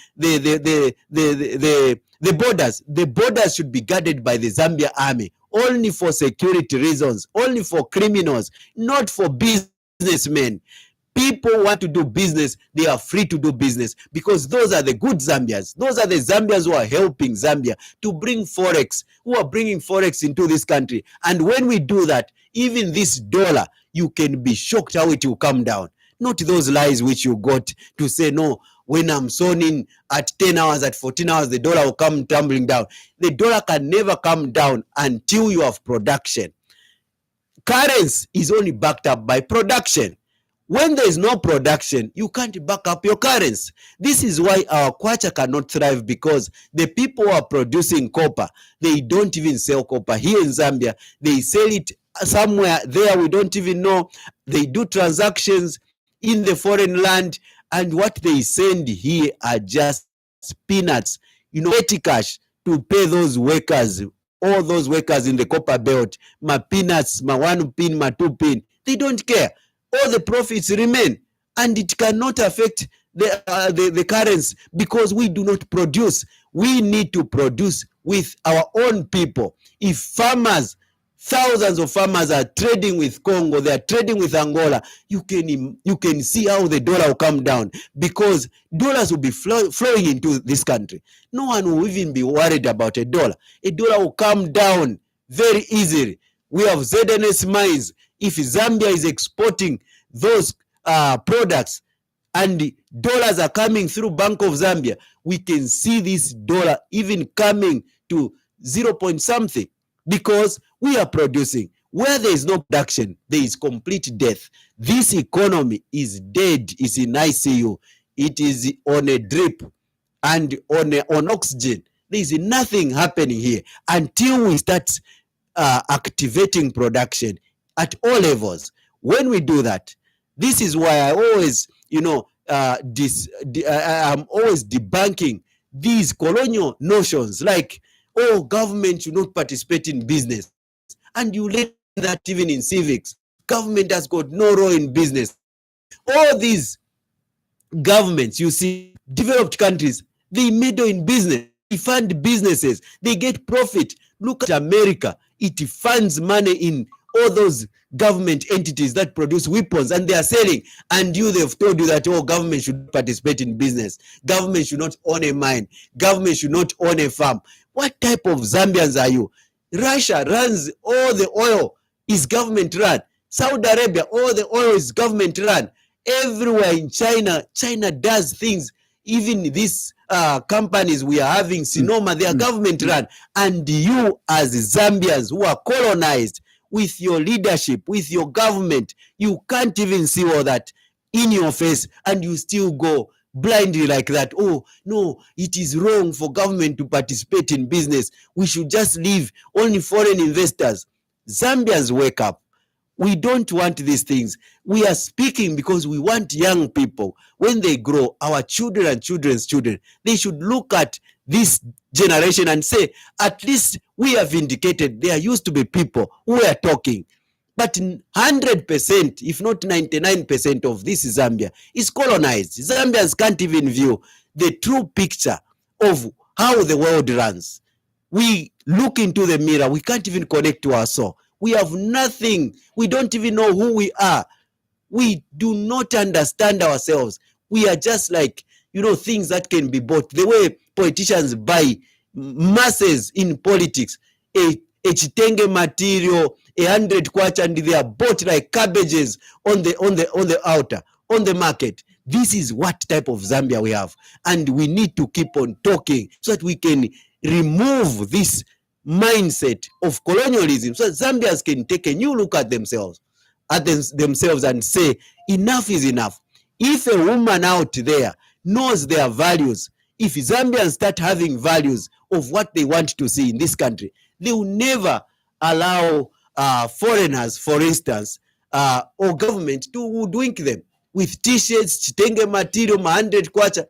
borders. The borders should be guarded by the Zambia army, only for security reasons, only for criminals, not for businessmen. people want to do business, they are free to do business, because those are the good Zambians. Those are the Zambians who are helping Zambia to bring Forex, who are bringing Forex into this country. And when we do that, even this dollar, you can be shocked how it will come down. Not those lies which you got to say, no, when I'm zoning at 10 hours, at 14 hours, the dollar will come tumbling down. The dollar can never come down until you have production. Currency is only backed up by production. When there is no production, you can't back up your currency. This is why our kwacha cannot thrive, because the people who are producing copper, they don't even sell copper here in Zambia. They sell it somewhere there, we don't even know. They do transactions in the foreign land, and what they send here are just peanuts, petty cash to pay those workers, all those workers in the copper belt, my peanuts, my 1 pin, my 2 pin. They don't care. All the profits remain, and it cannot affect the currency, because we do not produce. We need to produce with our own people. If farmers, thousands of farmers are trading with Congo, they are trading with Angola, you can see how the dollar will come down, because dollars will be flowing into this country. No one will even be worried about a dollar. A dollar will come down very easily. We have ZNS mines. If Zambia is exporting those products and dollars are coming through Bank of Zambia, we can see this dollar even coming to 0 point something, because we are producing. Where there is no production, there is complete death. This economy is dead. It's in ICU. It is on a drip and on oxygen. There is nothing happening here until we start activating production at all levels. When we do that, this is why I always, I'm always debunking these colonial notions like, oh, government should not participate in business. And you learn that even in civics. Government has got no role in business. All these governments, you see, developed countries, they meddle in business. They fund businesses. They get profit. Look at America. It funds money in all those government entities that produce weapons, and they are selling. And they've told you that, oh, government should participate in business. Government should not own a mine. Government should not own a farm. What type of Zambians are you? Russia runs all the oil, is government run. Saudi Arabia, all the oil is government run. Everywhere in China, China does things. Even these companies we are having, Sinoma, they are government run. And you as Zambians who are colonized, with your leadership, with your government, you can't even see all that in your face, and you still go blindly like that. Oh, no, it is wrong for government to participate in business. We should just leave only foreign investors. Zambians, wake up. We don't want these things. We are speaking because we want young people, when they grow, our children and children's children, they should look at this generation and say, at least we have indicated there used to be people who were talking. But 100%, if not 99% of this Zambia is colonized. Zambians can't even view the true picture of how the world runs. We look into the mirror, we can't even connect to our soul. We have nothing. We don't even know who we are. We do not understand ourselves. We are just like, things that can be bought. The way politicians buy masses in politics, a chitenge material, 100 kwacha, and they are bought like cabbages on the outer, on the market. This is what type of Zambia we have. And we need to keep on talking so that we can remove this mindset of colonialism, so that Zambians can take a new look at themselves, and say, enough is enough. If a woman out there knows their values, if Zambians start having values of what they want to see in this country, they will never allow foreigners, for instance, or government to hoodwink them with t-shirts, chitenge material, 100 kwacha.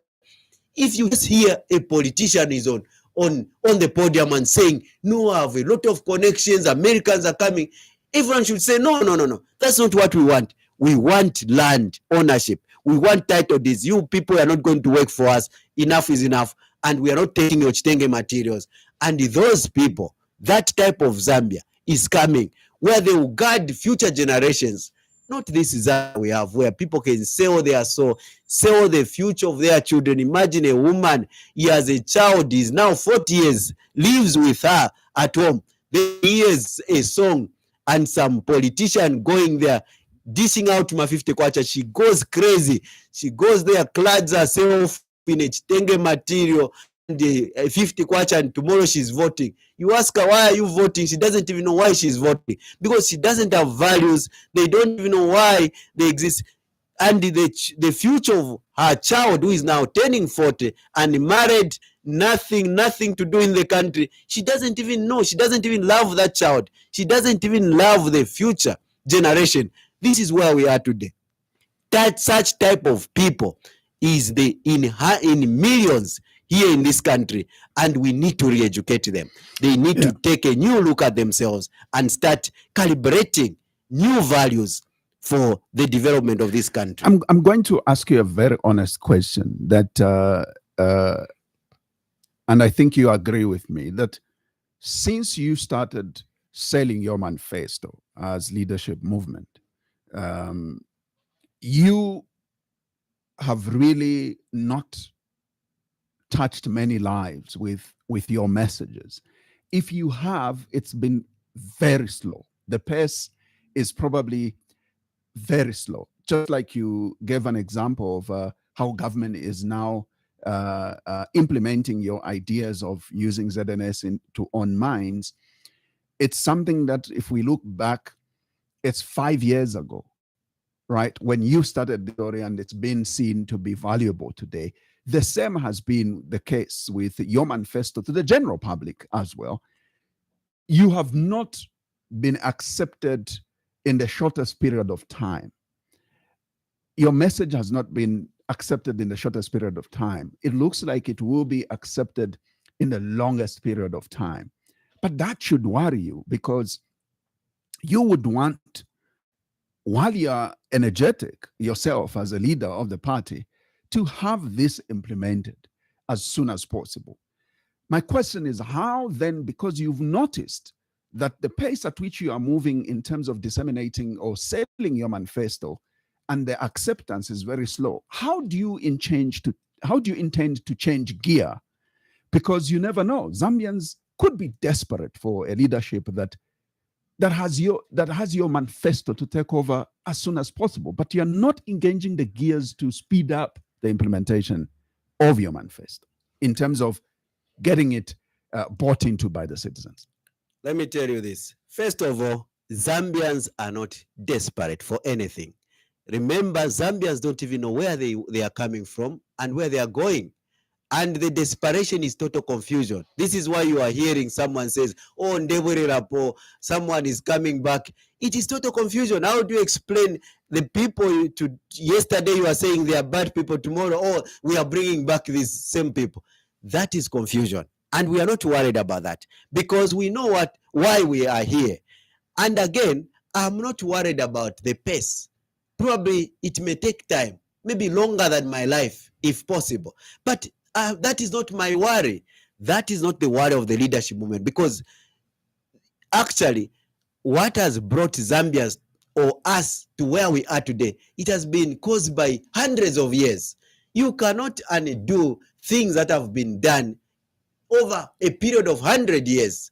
If you just hear a politician is on the podium and saying, no, I have a lot of connections, Americans are coming, everyone should say, no, that's not what we want. We want land ownership. We want title deeds. You people are not going to work for us. Enough is enough. And we are not taking your chitenge materials. And those people, that type of Zambia is coming, where they will guard future generations Not this is that we have, where people can sell their soul, sell the future of their children. Imagine a woman, he has a child, is now 40 years, lives with her at home. Then he hears a song and some politician going there, dishing out my 50 kwacha. She goes crazy. She goes there, clads herself in a chitenge material, and 50 kwacha, and tomorrow she's voting. You ask her, why are you voting? She doesn't even know why she's voting, because she doesn't have values. They don't even know why they exist. And the future of her child, who is now turning 40 and married, nothing to do in the country, she doesn't even know. She doesn't even love that child. She doesn't even love the future generation. This is where we are today. That such type of people is in millions here in this country, and we need to re-educate them. They need to take a new look at themselves and start calibrating new values for the development of this country. I'm going to ask you a very honest question that, and I think you agree with me, that since you started selling your manifesto as leadership movement, you have really not touched many lives with your messages. If you have, it's been very slow. The pace is probably very slow. Just like you gave an example of how government is now implementing your ideas of using ZNS to own mines. It's something that, if we look back, it's 5 years ago, right? When you started the story, and it's been seen to be valuable today. The same has been the case with your manifesto to the general public as well. You have not been accepted in the shortest period of time. Your message has not been accepted in the shortest period of time. It looks like it will be accepted in the longest period of time. But that should worry you, because you would want, while you're energetic yourself as a leader of the party, to have this implemented as soon as possible. My question is, how then, because you've noticed that the pace at which you are moving in terms of disseminating or selling your manifesto and the acceptance is very slow, how do you intend to change gear? Because you never know. Zambians could be desperate for a leadership that has your manifesto to take over as soon as possible, but you're not engaging the gears to speed up the implementation of your manifesto in terms of getting it bought into by the citizens. Let me tell you this. First of all, Zambians are not desperate for anything. Remember, Zambians don't even know where they are coming from and where they are going. And the desperation is total confusion. This is why you are hearing someone says, oh, Ndebore Rapo, someone is coming back. It is total confusion. How do you explain the people to yesterday you are saying they are bad people, tomorrow, oh, we are bringing back these same people? That is confusion. And we are not worried about that, because we know why we are here. And again, I'm not worried about the pace. Probably it may take time, maybe longer than my life, if possible. But that is not my worry. That is not the worry of the leadership movement, because actually what has brought Zambians or us to where we are today, it has been caused by hundreds of years. You cannot undo things that have been done over a period of 100 years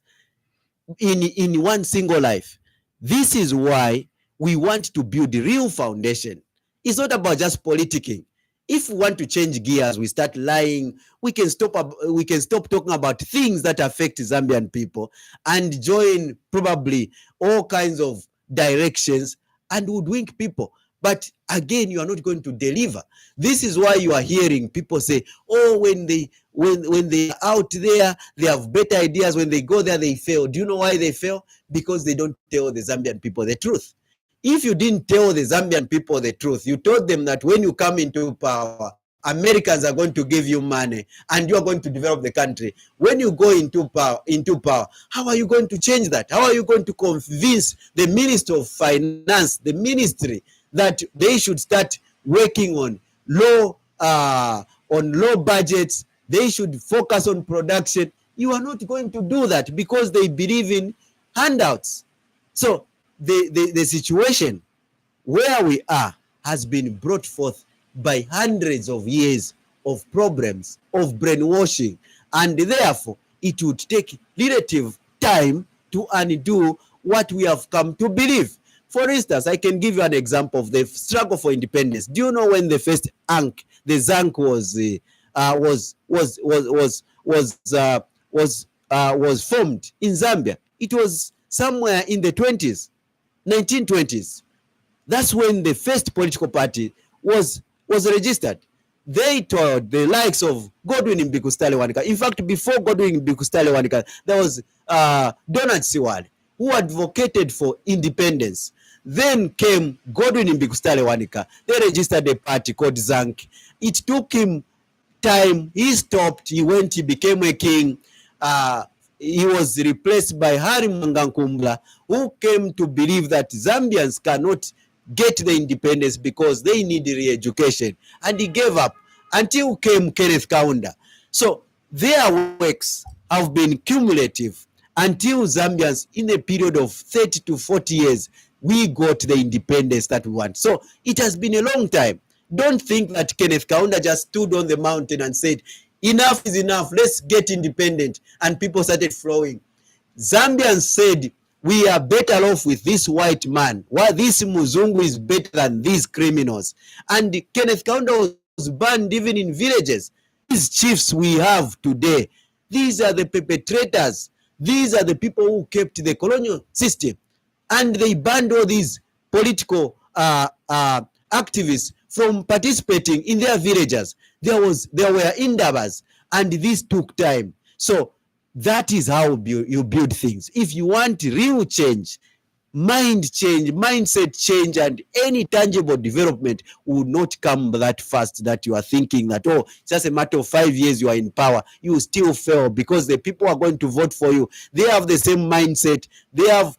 in one single life. This is why we want to build the real foundation. It's not about just politicking. If we want to change gears, we start lying, we can stop talking about things that affect Zambian people and join probably all kinds of directions and hoodwink people. But again, you are not going to deliver. This is why you are hearing people say, oh, when they are out there, they have better ideas. When they go there, they fail. Do you know why they fail? Because they don't tell the Zambian people the truth. If you didn't tell the Zambian people the truth, you told them that when you come into power, Americans are going to give you money and you are going to develop the country. When you go into power, how are you going to change that? How are you going to convince the Minister of Finance, the ministry, that they should start working on low budgets? They should focus on production. You are not going to do that because they believe in handouts. So the situation where we are has been brought forth by hundreds of years of problems, of brainwashing, and therefore it would take relative time to undo what we have come to believe. For instance, I can give you an example of the struggle for independence. Do you know when the first ANC, the ZANC was formed in Zambia? It was somewhere in the 1920s. That's when the first political party was registered. They told the likes of Godwin Mbikustale Wanika. In fact, before Godwin Mbikustale Wanika, there was Donald Siwal, who advocated for independence. Then came Godwin Mbikustale Wanika. They registered a party called ZANC. It took him time. He stopped. He went. He became a king. He was replaced by Hari Mangankumbla, who came to believe that Zambians cannot get the independence because they need re-education, and he gave up until came Kenneth Kaunda. So their works have been cumulative until Zambians, in a period of 30 to 40 years, we got the independence that we want. So it has been a long time. Don't think that Kenneth Kaunda just stood on the mountain and said, enough is enough, let's get independent, and people started flowing. Zambians said, we are better off with this white man. Why this Muzungu is better than these criminals? And Kenneth Kaunda was banned even in villages. These chiefs we have today, these are the perpetrators. These are the people who kept the colonial system. And they banned all these political activists from participating in their villages. There were indabas, and this took time. So that is how you build things. If you want real change, mind change, mindset change, and any tangible development will not come that fast that you are thinking that, oh, it's just a matter of 5 years you are in power. You still fail because the people are going to vote for you. They have the same mindset. They have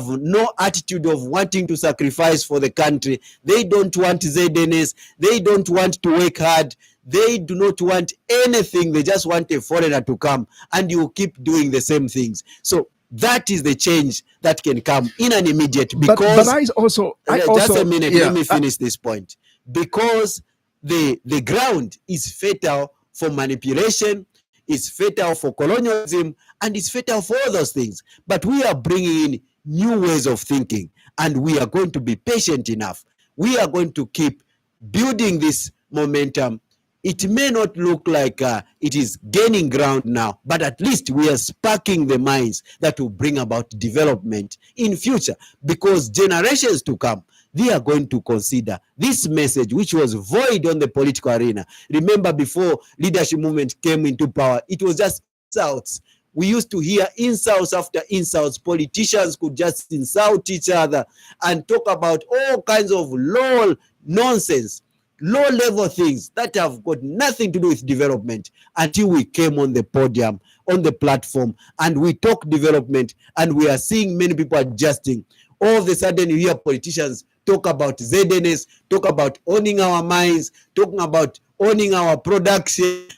no attitude of wanting to sacrifice for the country. They don't want ZNS. They don't want to work hard. They do not want anything. They just want a foreigner to come, and you keep doing the same things. So that is the change that can come in an immediate. Because but I also just a minute, let me finish this point. Because the ground is fertile for manipulation, it's fertile for colonialism, and it's fertile for all those things. But we are bringing in new ways of thinking, and we are going to be patient enough. We are going to keep building this momentum. It may not look like it is gaining ground now, but at least we are sparking the minds that will bring about development in future, because generations to come, they are going to consider this message, which was void on the political arena. Remember, before leadership movement came into power, it was just insults. We used to hear insults after insults. Politicians could just insult each other and talk about all kinds of low nonsense, low-level things that have got nothing to do with development, until we came on the podium, on the platform, and we talk development, and we are seeing many people adjusting. All of a sudden, you hear politicians talk about ZNS, talk about owning our mines, talking about owning our production,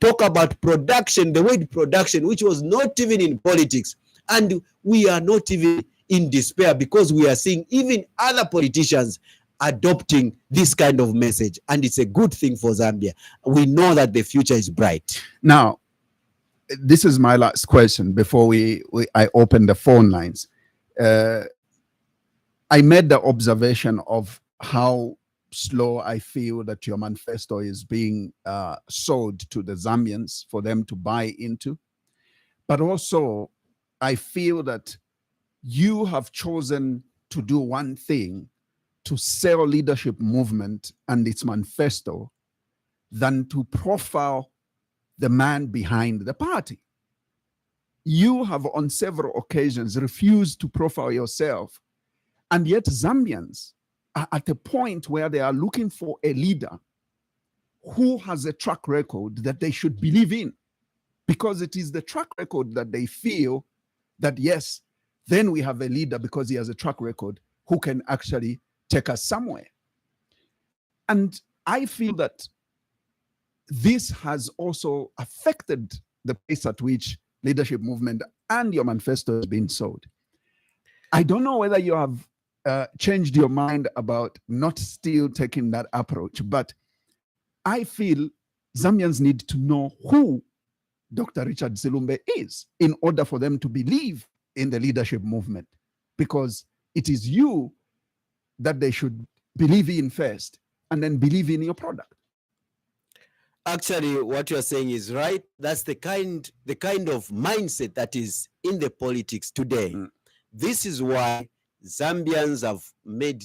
talk about production, the word production, which was not even in politics. And we are not even in despair, because we are seeing even other politicians adopting this kind of message, and it's a good thing for Zambia. We know that the future is bright. Now, this is my last question before I open the phone lines. I made the observation of how slow I feel that your manifesto is being sold to the Zambians for them to buy into. But also, I feel that you have chosen to do one thing, to sell leadership movement and its manifesto, than to profile the man behind the party. You have on several occasions refused to profile yourself, and yet Zambians are at a point where they are looking for a leader who has a track record that they should believe in, because it is the track record that they feel that, yes, then we have a leader because he has a track record who can actually take us somewhere. And I feel that this has also affected the pace at which leadership movement and your manifesto has been sold. I don't know whether you have changed your mind about not still taking that approach. But I feel Zambians need to know who Dr. Richard Silumbe is in order for them to believe in the leadership movement, because it is you that they should believe in first and then believe in your product. Actually, what you're saying is right. That's the kind of mindset that is in the politics today. This is why Zambians have made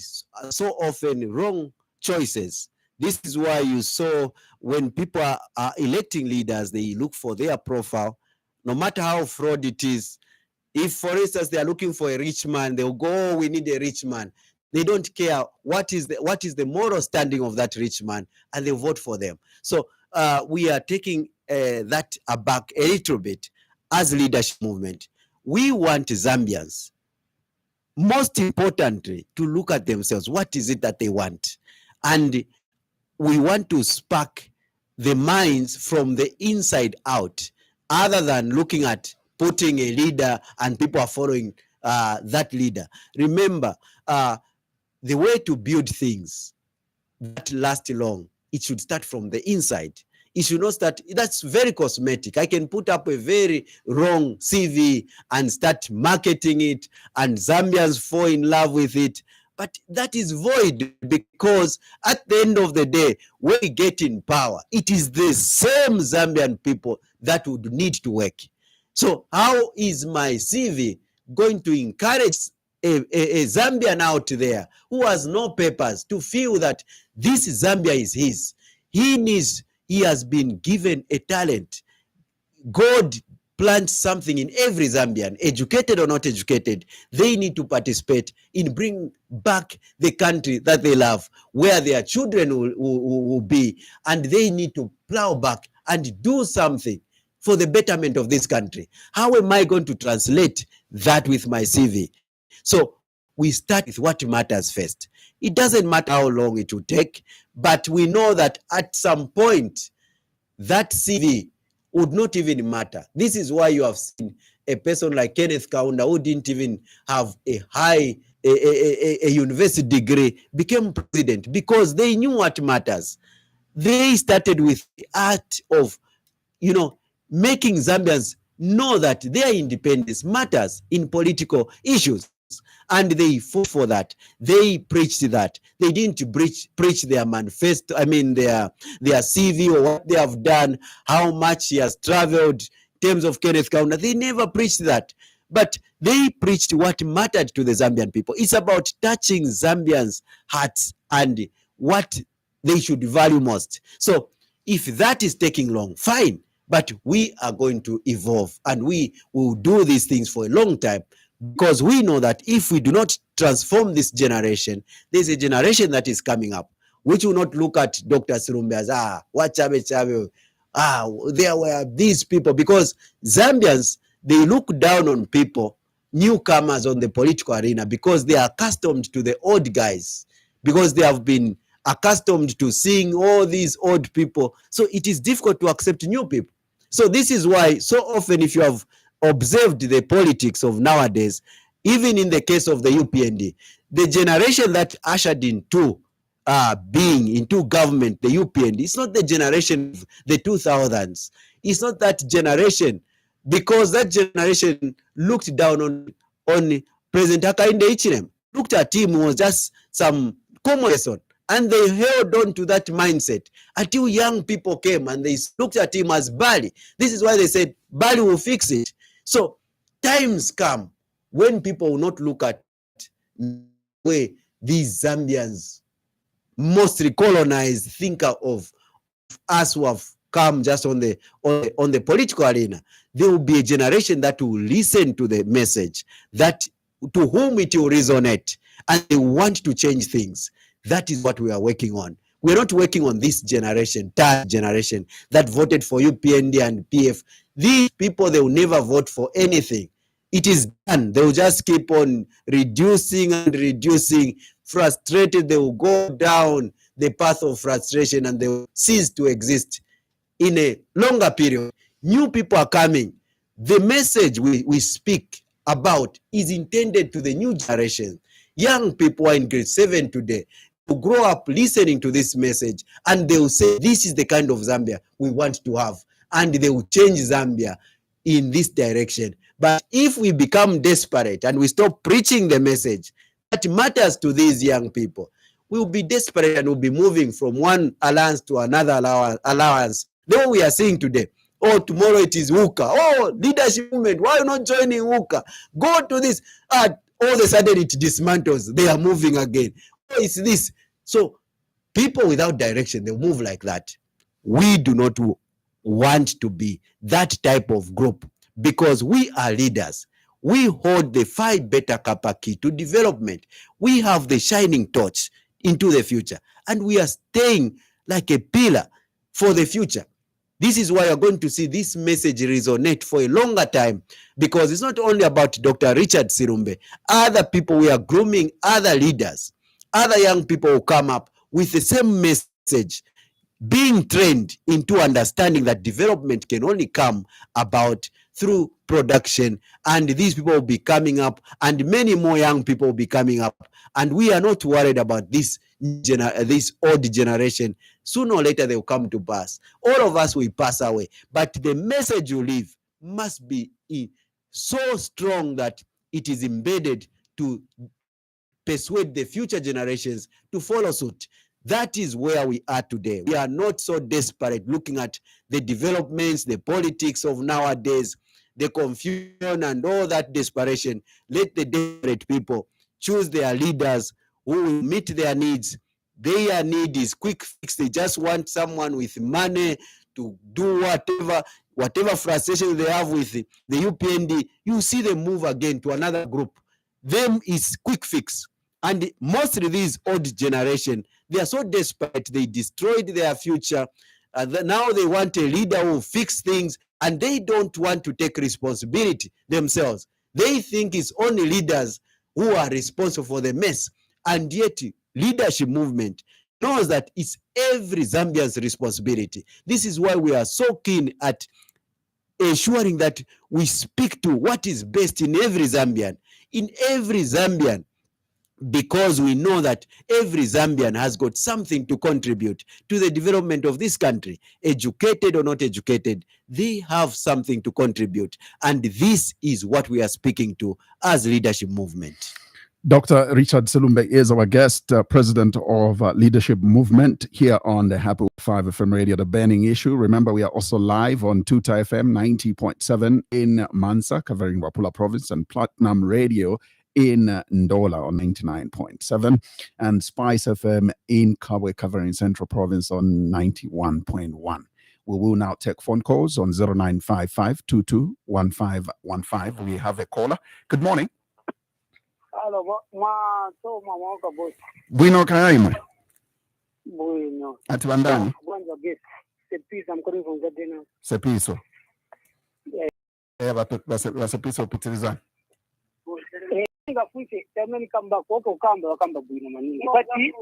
so often wrong choices. This is why you saw when people are electing leaders, they look for their profile, no matter how fraud it is. If, for instance, they are looking for a rich man, they'll go, oh, we need a rich man. They don't care what is the moral standing of that rich man, and they vote for them. So we are taking that aback a little bit as leadership movement. We want Zambians, most importantly, to look at themselves. What is it that they want? And we want to spark the minds from the inside out, other than looking at putting a leader and people are following that leader. Remember, the way to build things that last long, it should start from the inside. It should not start, that's very cosmetic. I can put up a very wrong CV and start marketing it, and Zambians fall in love with it. But that is void, because at the end of the day, when we get in power, it is the same Zambian people that would need to work. So how is my CV going to encourage a Zambian out there who has no papers to feel that this Zambia is his? He has been given a talent. God plants something in every Zambian, educated or not educated. They need to participate in bringing back the country that they love, where their children will be, and they need to plow back and do something for the betterment of this country. How am I going to translate that with my CV? So we start with what matters first. It doesn't matter how long it will take, but we know that at some point, that CV would not even matter. This is why you have seen a person like Kenneth Kaunda, who didn't even have a university degree, became president, because they knew what matters. They started with the art of, making Zambians know that their independence matters in political issues. And they fought for that. They preached that. They didn't preach their manifesto, their CV or what they have done, how much he has traveled in terms of Kenneth Kaunda. They never preached that. But they preached what mattered to the Zambian people. It's about touching Zambians' hearts and what they should value most. So if that is taking long, fine. But we are going to evolve, and we will do these things for a long time, because we know that if we do not transform this generation, there's a generation that is coming up, which will not look at Dr. Silumbe as, what chabe, there were these people, because Zambians, they look down on people, newcomers on the political arena, because they are accustomed to the old guys, because they have been accustomed to seeing all these old people. So it is difficult to accept new people. So this is why so often, if you have observed the politics of nowadays, even in the case of the UPND, the generation that ushered into being into government, the UPND, it's not the generation of the 2000s. It's not that generation, because that generation looked down on President Hakainde Hichilema, looked at him was just some common person. And they held on to that mindset until young people came and they looked at him as Bali. This is why they said, Bali will fix it. So times come when people will not look at the way these Zambians, mostly colonized, think of us who have come just on the political arena. There will be a generation that will listen to the message, that to whom it will resonate, and they want to change things. That is what we are working on. We're not working on this generation, third generation, that voted for UPND and PF. These people, they will never vote for anything. It is done. They will just keep on reducing and reducing. Frustrated, they will go down the path of frustration and they will cease to exist in a longer period. New people are coming. The message we speak about is intended to the new generation. young people are in grade 7 today to grow up listening to this message, and they will say, this is the kind of Zambia we want to have, and they will change Zambia in this direction. But if we become desperate and we stop preaching the message that matters to these young people, we will be desperate and we'll be moving from one alliance to another alliance. The way we are seeing today. Oh, tomorrow it is WUKA. Oh, leadership movement. Why are you not joining WUKA? Go to this. All of a sudden it dismantles. They are moving again. Oh, it's this. So people without direction, they move like that. We do not want to be that type of group because we are leaders. We hold the 5 beta kappa key to development. We have the shining torch into the future, and we are staying like a pillar for the future. This is why you're going to see this message resonate for a longer time, because it's not only about Dr. Richard Silumbe. Other people, we are grooming other leaders. Other young people will come up with the same message, being trained into understanding that development can only come about through production, and these people will be coming up, and many more young people will be coming up, and we are not worried about this old generation. Sooner or later they will come to pass. All of us will pass away, but the message you leave must be so strong that it is embedded to persuade the future generations to follow suit. That is where we are today. We are not so desperate looking at the developments, the politics of nowadays, the confusion and all that desperation. Let the desperate people choose their leaders who will meet their needs. Their need is quick fix. They just want someone with money to do whatever frustration they have with the UPND. You see them move again to another group. Them is quick fix. And mostly these old generation, they are so desperate, they destroyed their future. Now they want a leader who will fix things, and they don't want to take responsibility themselves. They think it's only leaders who are responsible for the mess. And yet, leadership movement knows that it's every Zambian's responsibility. This is why we are so keen at ensuring that we speak to what is best in every Zambian. In every Zambian, because we know that every Zambian has got something to contribute to the development of this country. Educated or not educated, they have something to contribute. And this is what we are speaking to as leadership movement. Dr. Richard Silumbe is our guest, president of Leadership Movement here on the Happy 5 FM radio, The Burning Issue. Remember, we are also live on Tuta FM 90.7 in Mansa, covering Wapula Province, and Platinum Radio in Ndola on 99.7, and Spice FM in Kabwe, covering Central Province on 91.1. We will now take phone calls on 0955 221515. We have a caller. Good morning. Hello, Bueno Kaima. Bueno. Atibandani. Sepiso, I'm calling from Gardena. Sepiso. Sepiso pitiriza. Ngafuthi tameni kamba koko kamba wakamba bwino maningi bati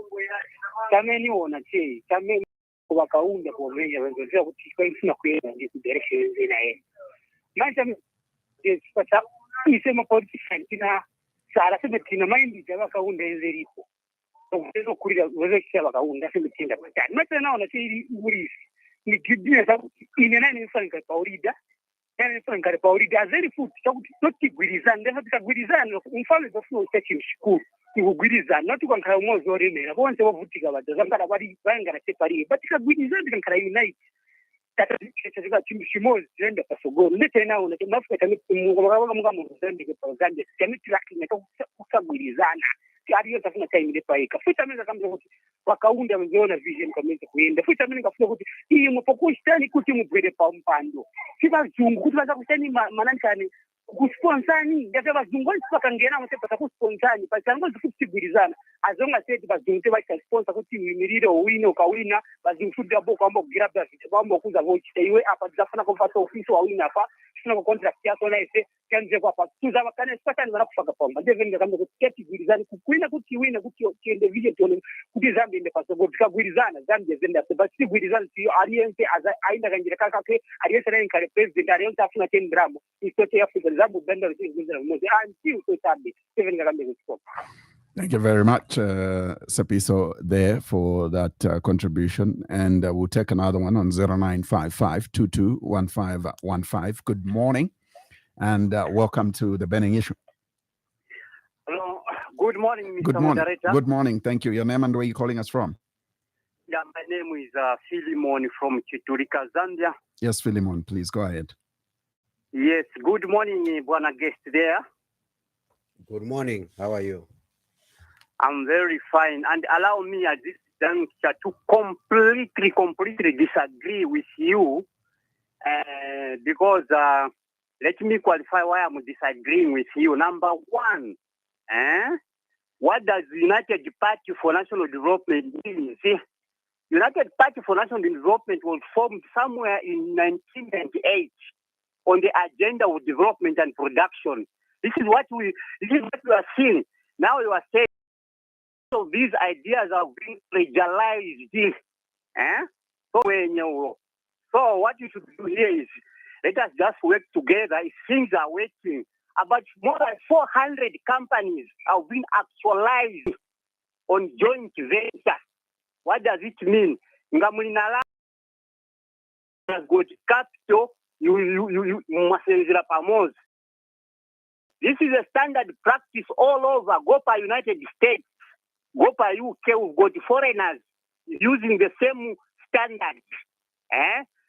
tameni wona che tameni wakaunda kuomeja wenzao kuti kwa ifuna kuenda ndi direction ina yeye manje sipata isema politics ina sara sebetina maindi wakaunda ezeripo ukuzo kurira wezekisha wakaunda sebetinda patani manje naona che urisi ni kidine sababu ine nani mfanga paurida yani mfanga paurida zeri futi sababu totigwirizana ndeza tikagwirizana umfalo zofuna uchechi mshukuru tikugwirizana not kwankhala umwozi oremera bonse bavutika badazangala bari bangara separi batikagwirizana tikankhala unite tata checheka chimshimozi zenda pasogoro ndete nawo na mafuta kami mungaba mungamuntu zendike pazande kami tracking neto kusagwirizana ariyo tafuna time ile paika futa meza kama kuti wakaunda mziona vision kameze kuenda futa mimi ngafuna kuti iyi mupokushitani kuti mubwere pa mpando sibazungu kuti baza kushani manankani kusponsani ndave bazungu vakangena mutepata kusponsani pachango zikutigwirizana azonga seti bazungu tebachita sponsor kuti imirire uwine ukawina bazungu futhi aboko amba kugira bafite bamba kuza vochita iwe apa dzafuna kupata office wawina apa sina contract yaso na ese kanze kwa pa tuza bakane spatani bana kufaka pomba ndeve ngamba kuti ketigwirizana kukwina kuti iwine kuti tiende vision tone kuti Zambia inde pasogo tikagwirizana Zambia zenda sebati gwirizana ti alliance ainda kanjira kakake alliance na inkare president alliance afuna 10 gramo isote Africa Zambia benda zingizira mmoja anti utotabe seven ngarambe kutoka Thank you very much, Sepiso, there for that contribution. And we'll take another one on 0955-221515. Good morning and welcome to the Burning Issue. Hello. Good morning, Mr. Good morning. Moderator. Good morning. Thank you. Your name and where you're calling us from? Yeah, my name is Silumbe from Chiturika, Zambia. Yes, Philemon, please go ahead. Yes. Good morning, Bwana guest there. Good morning. How are you? I'm very fine. And allow me at this juncture to completely disagree with you because let me qualify why I'm disagreeing with you. Number one, what does United Party for National Development mean? See, United Party for National Development was formed somewhere in 1998 on the agenda of development and production. This is what we are seeing. Now you are saying so these ideas are being plagiarized. So what you should do here is let us just work together. If things are working, about more than 400 companies have been actualized on joint venture. What does it mean? Ngamulinala has got capital. You must pamoja. This is a standard practice all over. Go by United States, go by UK. We've got foreigners using the same standards.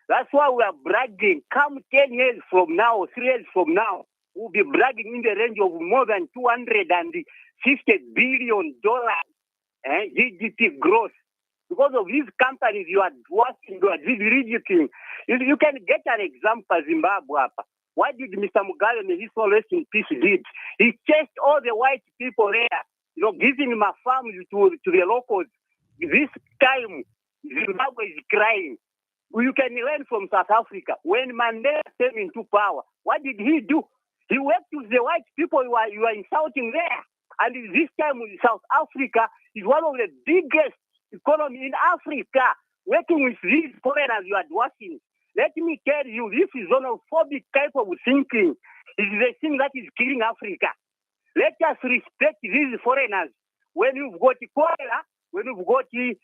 That's why we are bragging. Come 10 years from now, 3 years from now, we'll be bragging in the range of more than $250 billion GDP growth. Because of these companies you are working, you are ridiculing. You can get an example, Zimbabwe. What did Mr. Mugabe, may his soul rest in peace, did? He chased all the white people there, giving them a farm to the locals. This time, Zimbabwe is crying. You can learn from South Africa. When Mandela came into power, what did he do? He worked with the white people you are insulting there. And this time, South Africa is one of the biggest economy in Africa, working with these foreigners you are working. Let me tell you, this is xenophobic type of thinking. It is the thing that is killing Africa. Let us respect these foreigners. When you've got cholera, when you've got these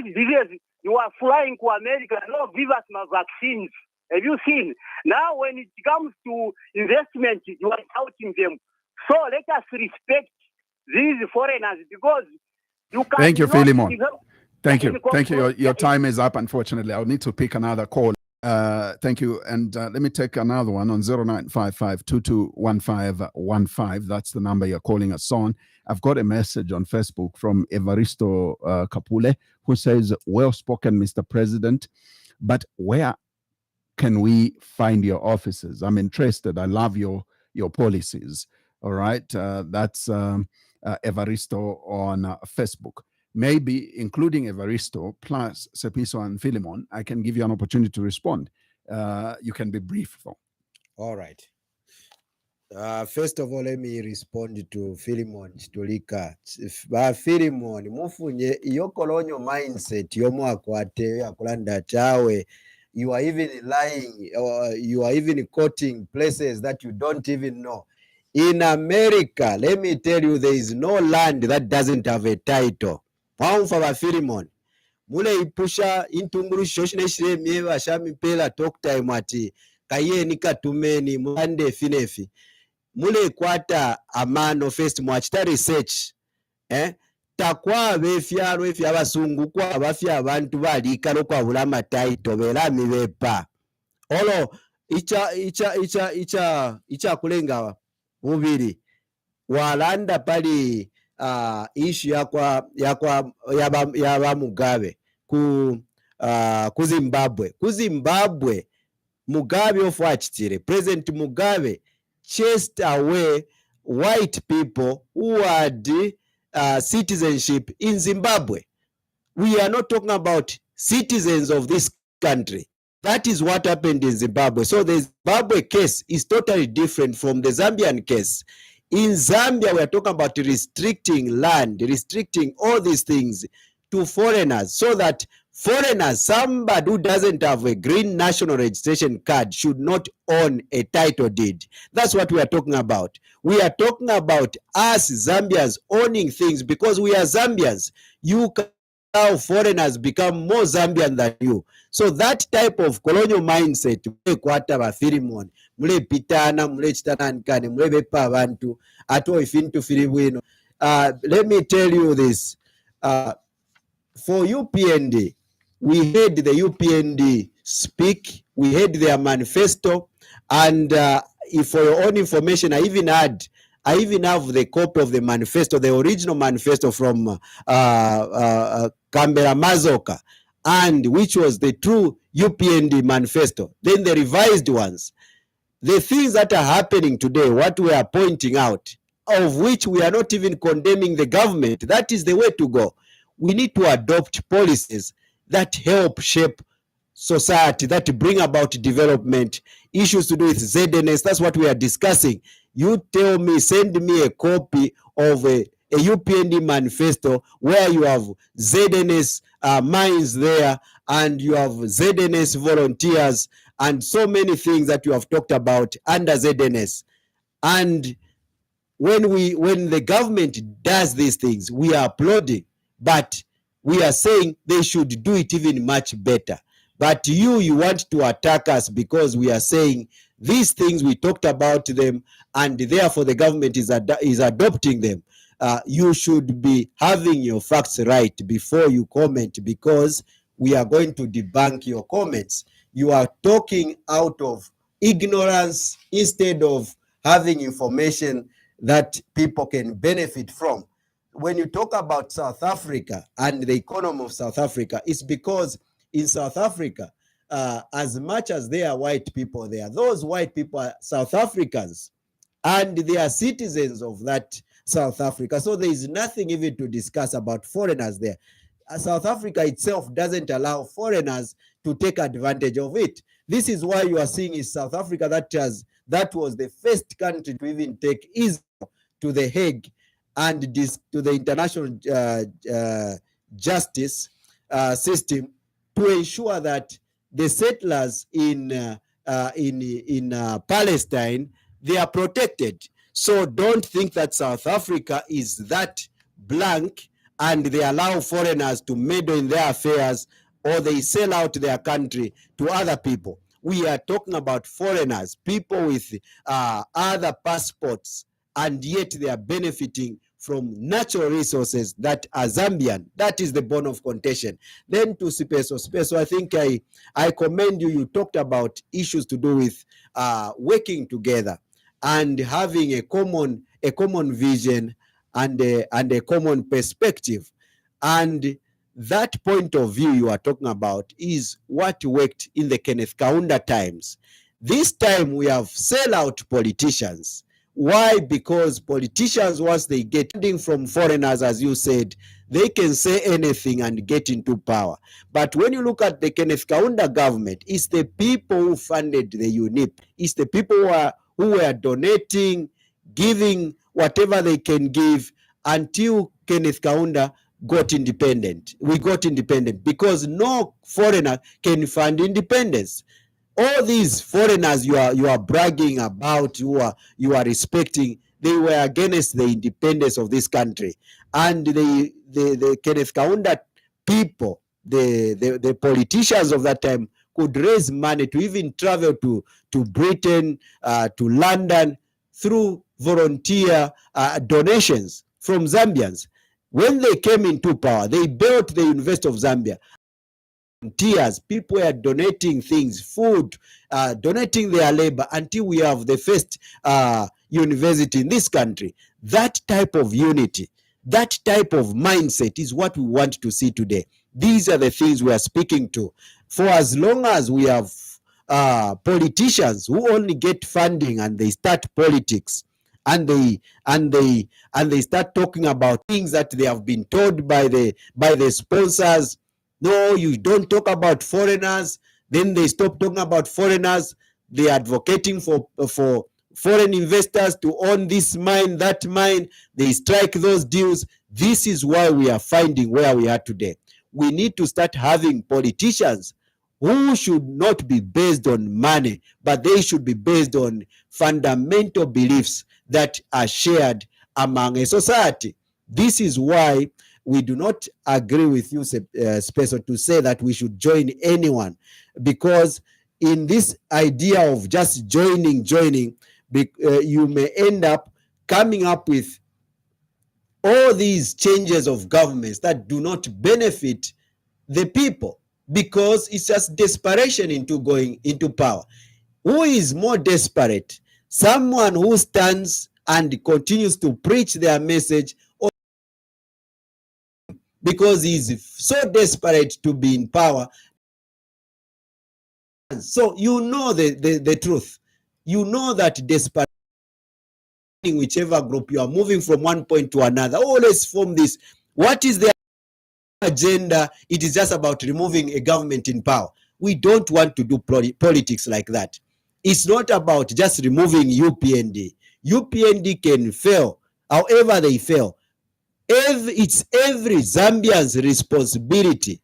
diseases, you are flying to America. No, give us my vaccines. Have you seen? Now, when it comes to investment, you are shouting them. So let us respect these foreigners because you can. Thank you, Philemon. Thank you. Thank you. Your time is up, unfortunately. I'll need to pick another call. Thank you. And let me take another one on 0955-221515. That's the number you're calling us on. I've got a message on Facebook from Evaristo Kapule, who says, well spoken, Mr. President, but where can we find your offices? I'm interested. I love your policies. All right. That's Evaristo on Facebook. Maybe including Evaristo plus Sepiso and Philemon, I can give you an opportunity to respond. You can be brief, though. All right. First of all, let me respond to Philemon Chitulika. Philemon, mufunye iyo kolonyo mindset yomo akwate akulanda chawe. You are even lying, or you are even quoting places that you don't even know. In America, let me tell you, there is no land that doesn't have a title. Mwaumfa Philemon. Mule ipusha intunguru shoshine shire mieva shami pela talk time ati kaye nika tumeni mwande finefi. Mule kwata amano first mwachita research. Takwa befyalo efya abasungu kwa abafya abantu balika lokwa bulama title belami bepa. Olo icha kulenga bubiri walanda pali issue yaba Mugabe ku Zimbabwe Mugabe ofwachitire President Mugabe chased away white people who had citizenship in Zimbabwe. We are not talking about citizens of this country. That is what happened in Zimbabwe. So the Zimbabwe case is totally different from the Zambian case. In Zambia, we are talking about restricting land, restricting all these things to foreigners so that Foreigners, somebody who doesn't have a green national registration card should not own a title deed. That's what we are talking about. We are talking about us Zambians owning things because we are Zambians. You can how foreigners become more Zambian than you. So that type of colonial mindset, kwata ba Filimon, mule pitana, mule chitanankane, mule bepa abantu, ato ifintu filibwino. Let me tell you this. For UPND, we heard the UPND speak, we heard their manifesto, and if for your own information, I even have the copy of the manifesto, the original manifesto from Kambera Mazoka, and which was the true UPND manifesto. Then the revised ones. The things that are happening today, what we are pointing out, of which we are not even condemning the government, that is the way to go. We need to adopt policies that help shape society, that bring about development, issues to do with ZNS. That's what we are discussing. You tell me, send me a copy of a UPND manifesto where you have ZNS mines there, and you have ZNS volunteers, and so many things that you have talked about under ZNS. And when the government does these things, we are applauding, but we are saying they should do it even much better. But you want to attack us because we are saying these things, we talked about them, and therefore the government is adopting them. You should be having your facts right before you comment, because we are going to debunk your comments. You are talking out of ignorance instead of having information that people can benefit from. When you talk about South Africa and the economy of South Africa, it's because in South Africa, as much as there are white people there, those white people are South Africans, and they are citizens of that South Africa. So there is nothing even to discuss about foreigners there. South Africa itself doesn't allow foreigners to take advantage of it. This is why you are seeing is South Africa that was the first country to even take Israel to the Hague and to the international justice system to ensure that the settlers in Palestine, they are protected. So don't think that South Africa is that blank and they allow foreigners to meddle in their affairs, or they sell out their country to other people. We are talking about foreigners, people with other passports, and yet they are benefiting from natural resources that are Zambian. That is the bone of contention. Then to Sipeso, I think I commend you. You talked about issues to do with working together and having a common vision and a common perspective. And that point of view you are talking about is what worked in the Kenneth Kaunda times. This time we have sellout politicians. Why? Because politicians, once they get funding from foreigners, as you said, they can say anything and get into power. But when you look at the Kenneth Kaunda government, it's the people who funded the UNIP. It's the people who were donating, giving whatever they can give until Kenneth Kaunda got independent. We got independent because no foreigner can fund independence. All these foreigners you are bragging about, you are respecting, they were against the independence of this country. And the Kenneth Kaunda people, the politicians of that time could raise money to even travel to Britain, to London, through volunteer donations from Zambians. When they came into power, they built the University of Zambia. Volunteers, people are donating things, food, donating their labor until we have the first university in this country. That type of unity, that type of mindset is what we want to see today. These are the things we are speaking to. For as long as we have politicians who only get funding and they start politics, and they start talking about things that they have been told by the sponsors. No, you don't talk about foreigners. Then they stop talking about foreigners. They are advocating for foreign investors to own this mine, that mine. They strike those deals. This is why we are finding where we are today. we need to start having politicians who should not be based on money, but they should be based on fundamental beliefs that are shared among a society. This is why we do not agree with you, Speso, to say that we should join anyone, because in this idea of just joining, you may end up coming up with all these changes of governments that do not benefit the people, because it's just desperation into going into power. Who is more desperate? Someone who stands and continues to preach their message, or because he's so desperate to be in power. So you know the truth. You know that desperate, whichever group you are moving from one point to another, always form this. What is the agenda? It is just about removing a government in power. We don't want to do politics like that. It's not about just removing UPND. UPND can fail, however they fail. It's every Zambian's responsibility.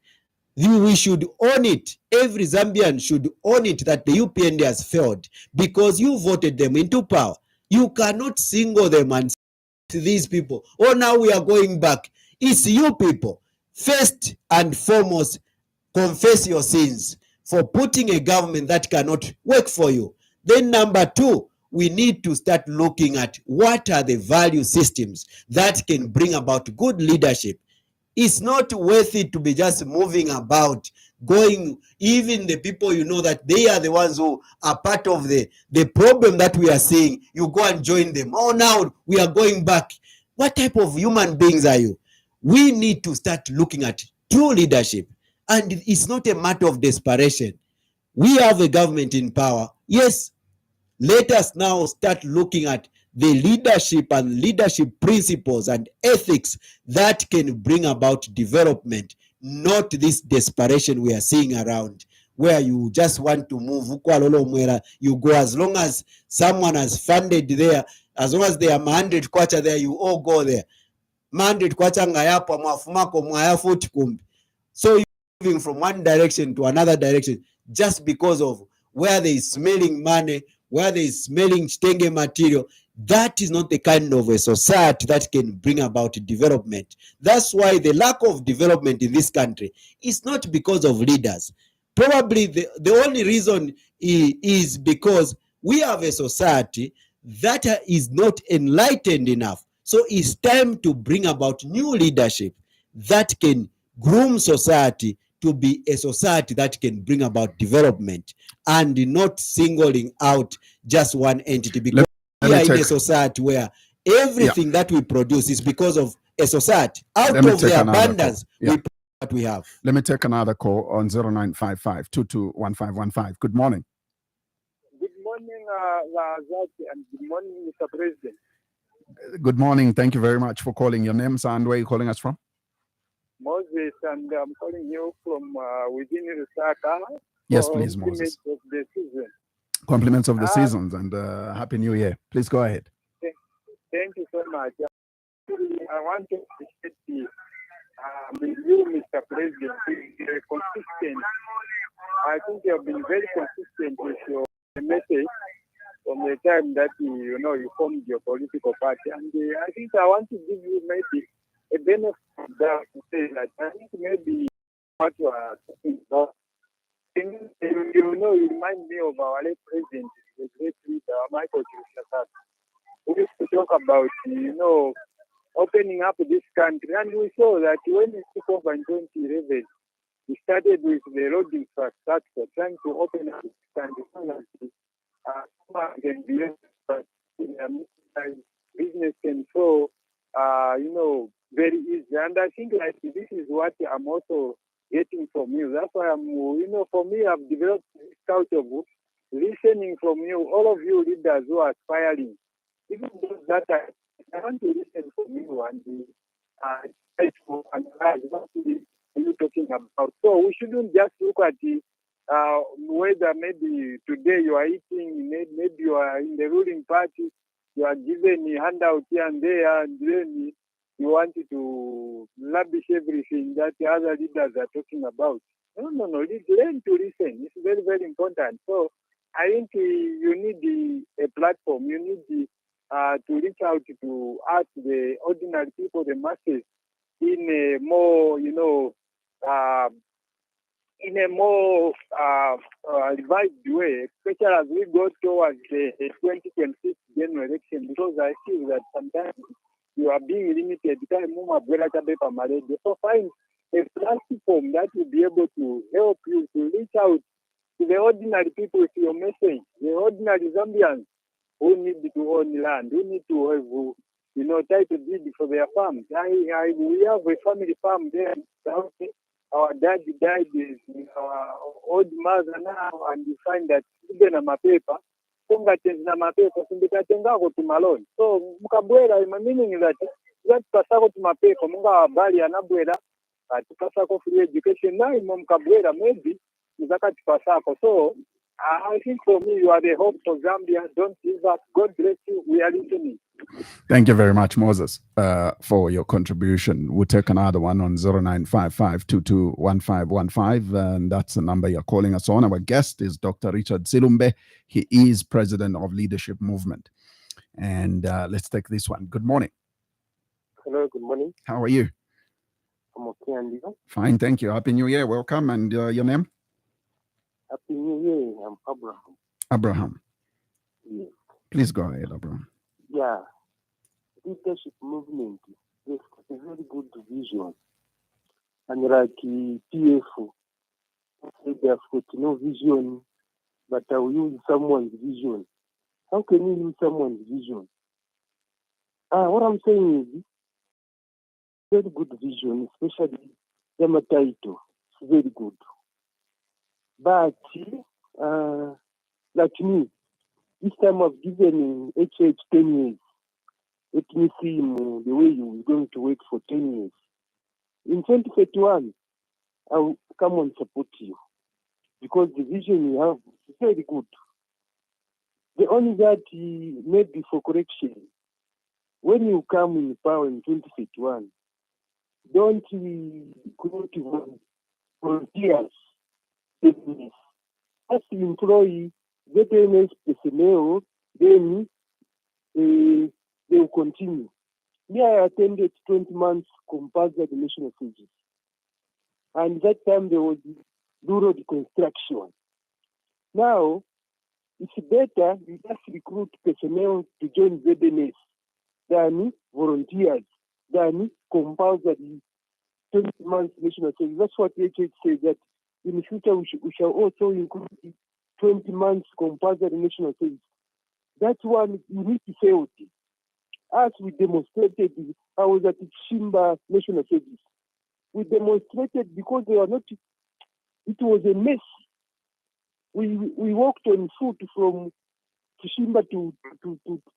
We should own it. Every Zambian should own it that the UPND has failed, because you voted them into power. You cannot single them and say these people, oh, now we are going back. It's you people. First and foremost, confess your sins for putting a government that cannot work for you. Then number two, we need to start looking at what are the value systems that can bring about good leadership. It's not worth it to be just moving about, going, even the people you know that they are the ones who are part of the problem that we are seeing, you go and join them. Oh, now we are going back. What type of human beings are you? We need to start looking at true leadership. And it's not a matter of desperation. We have a government in power. Yes, let us now start looking at the leadership and leadership principles and ethics that can bring about development, not this desperation we are seeing around, where you just want to move. You go as long as someone has funded there, as long as there are 100 kwacha there, you all go there. 100 kwacha ngayapo mwafumako mwayafuti kumbi. So you're moving from one direction to another direction just because of where there is smelling money, where there is smelling stenge material. That is not the kind of a society that can bring about development. That's why the lack of development in this country is not because of leaders. Probably the only reason is because we have a society that is not enlightened enough. So it's time to bring about new leadership that can groom society to be a society that can bring about development, and not singling out just one entity, because we are in a society where everything that we produce is because of a society. Out of the abundance, we produce what we have. Let me take another call on 0955-221515. Good morning. Good morning, Zaki, and good morning, Mr. President. Good morning. Thank you very much for calling. Your name, and where are you calling us from? Moses, and I'm calling you from within Lusaka. Yes, please, Moses. Of the season. Compliments of the seasons, and Happy New Year. Please go ahead. Thank you so much. I want to appreciate with you, Mr. President, very consistent. I think you have been very consistent with your message from the time that you formed your political party, and I think I want to give you maybe a benefit of that to say that I think maybe what you are talking about, you remind me of our late president, the great leader, Michael Chirusakata. We used to talk about, opening up this country, and we saw that when we took over in 2011, we started with the road infrastructure, trying to open up this country so that business can flow, very easy. And I think like this is what I'm also getting from you. That's why I'm, for me, I've developed this culture of listening from you, all of you leaders who are aspiring. Even those that I want to listen from you and try to analyze what you're talking about. So we shouldn't just look at whether maybe today you are eating, maybe you are in the ruling party, you are given a handout here and there, and then you want to lavish everything that the other leaders are talking about. No. Learn to listen. It's very, very important. So I think you need a platform. You need to reach out to ask the ordinary people, the masses, in a more, in a more revised way, especially as we go towards the 2026 general election, because I feel that sometimes you are being limited. So find a platform that will be able to help you to reach out to the ordinary people with your message, the ordinary Zambians who need to own land, who need to have, title deed for their farms. We have a family farm there. Our dad died with our old mother now, and you find that even on my paper, so mukabwera, my meaning is that pasako to my paper, munga bali anabwera, to pasako free education now, mukabwera maybe Zachariah pasako. So I think for me, you are the hope for Zambia. Don't give up. God bless you. We are listening. Thank you very much, Moses, for your contribution. We'll take another one on 0955221515, and that's the number you're calling us on. Our guest is Dr. Richard Silumbe. He is president of Leadership Movement. And let's take this one. Good morning. Hello, good morning. How are you? I'm okay, and you? Fine, thank you. Happy New Year. Welcome. And your name? Happy New Year. I'm Abraham. Abraham. Yes. Please go ahead, Abraham. Yeah. Leadership movement is a very good vision. And like PF, they have got no vision, but I will use someone's vision. How can you use someone's vision? What I'm saying is, very good vision, especially the title. It's very good. But, like me, this time I've given HH 10 years. Let me see the way you're going to work for 10 years. In 2031, I will come and support you because the vision you have is very good. The only that maybe for correction, when you come in power in 2031, don't create volunteers. As the employee, veterans personnel, then they will continue. Me, I attended 20 months compulsory national service. And that time there was road construction. Now, it's better you just recruit personnel to join ZNS than volunteers, than compulsory 20 months national service. That's what HH says, that in the future we shall also include 20 months compulsory national service. That one you need to say it. As we demonstrated, I was at Shimba National Service. We demonstrated because they were not, it was a mess. We walked on foot from Shimba to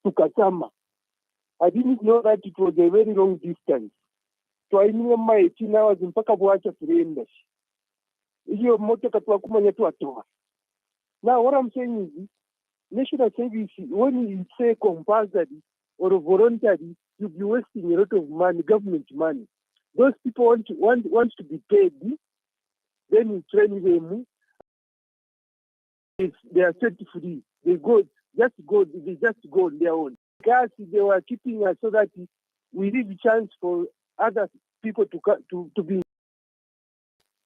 Kasama. I didn't know that it was a very long distance. So I knew my 18 hours in Pakabuacha to the end. Now what I'm saying is, national service, when you say compulsory or voluntary, you'll be wasting a lot of money, government money. Those people want to be paid, then you train them. If they are set free, they just go on their own. Because they were keeping us so that we leave a chance for other people to be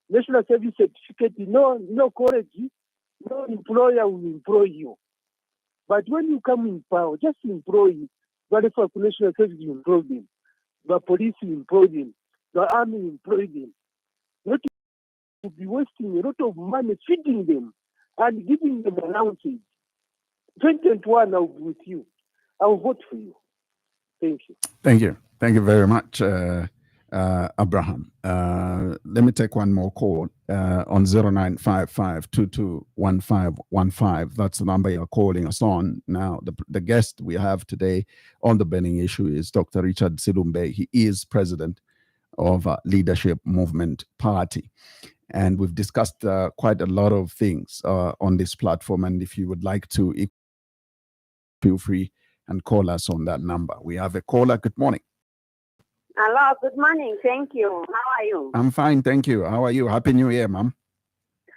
national service certificate. No college, no employer will employ you. But when you come in power, just employ. But for national service, you employ them. The police, you employ them. The army, you employ them. Not to be wasting a lot of money feeding them and giving them allowances. 2021, I'll be with you. I will vote for you. Thank you. Thank you. Thank you very much, Abraham. Let me take one more call on 0955221515. That's the number you're calling us on. Now, the guest we have today on the burning issue is Dr. Richard Silumbe. He is president of Leadership Movement Party. And we've discussed quite a lot of things on this platform. And if you would like to, feel free and call us on that number. We have a caller. Good morning. Hello, good morning. Thank you. How are you? I'm fine, thank you. How are you? Happy New Year, ma'am.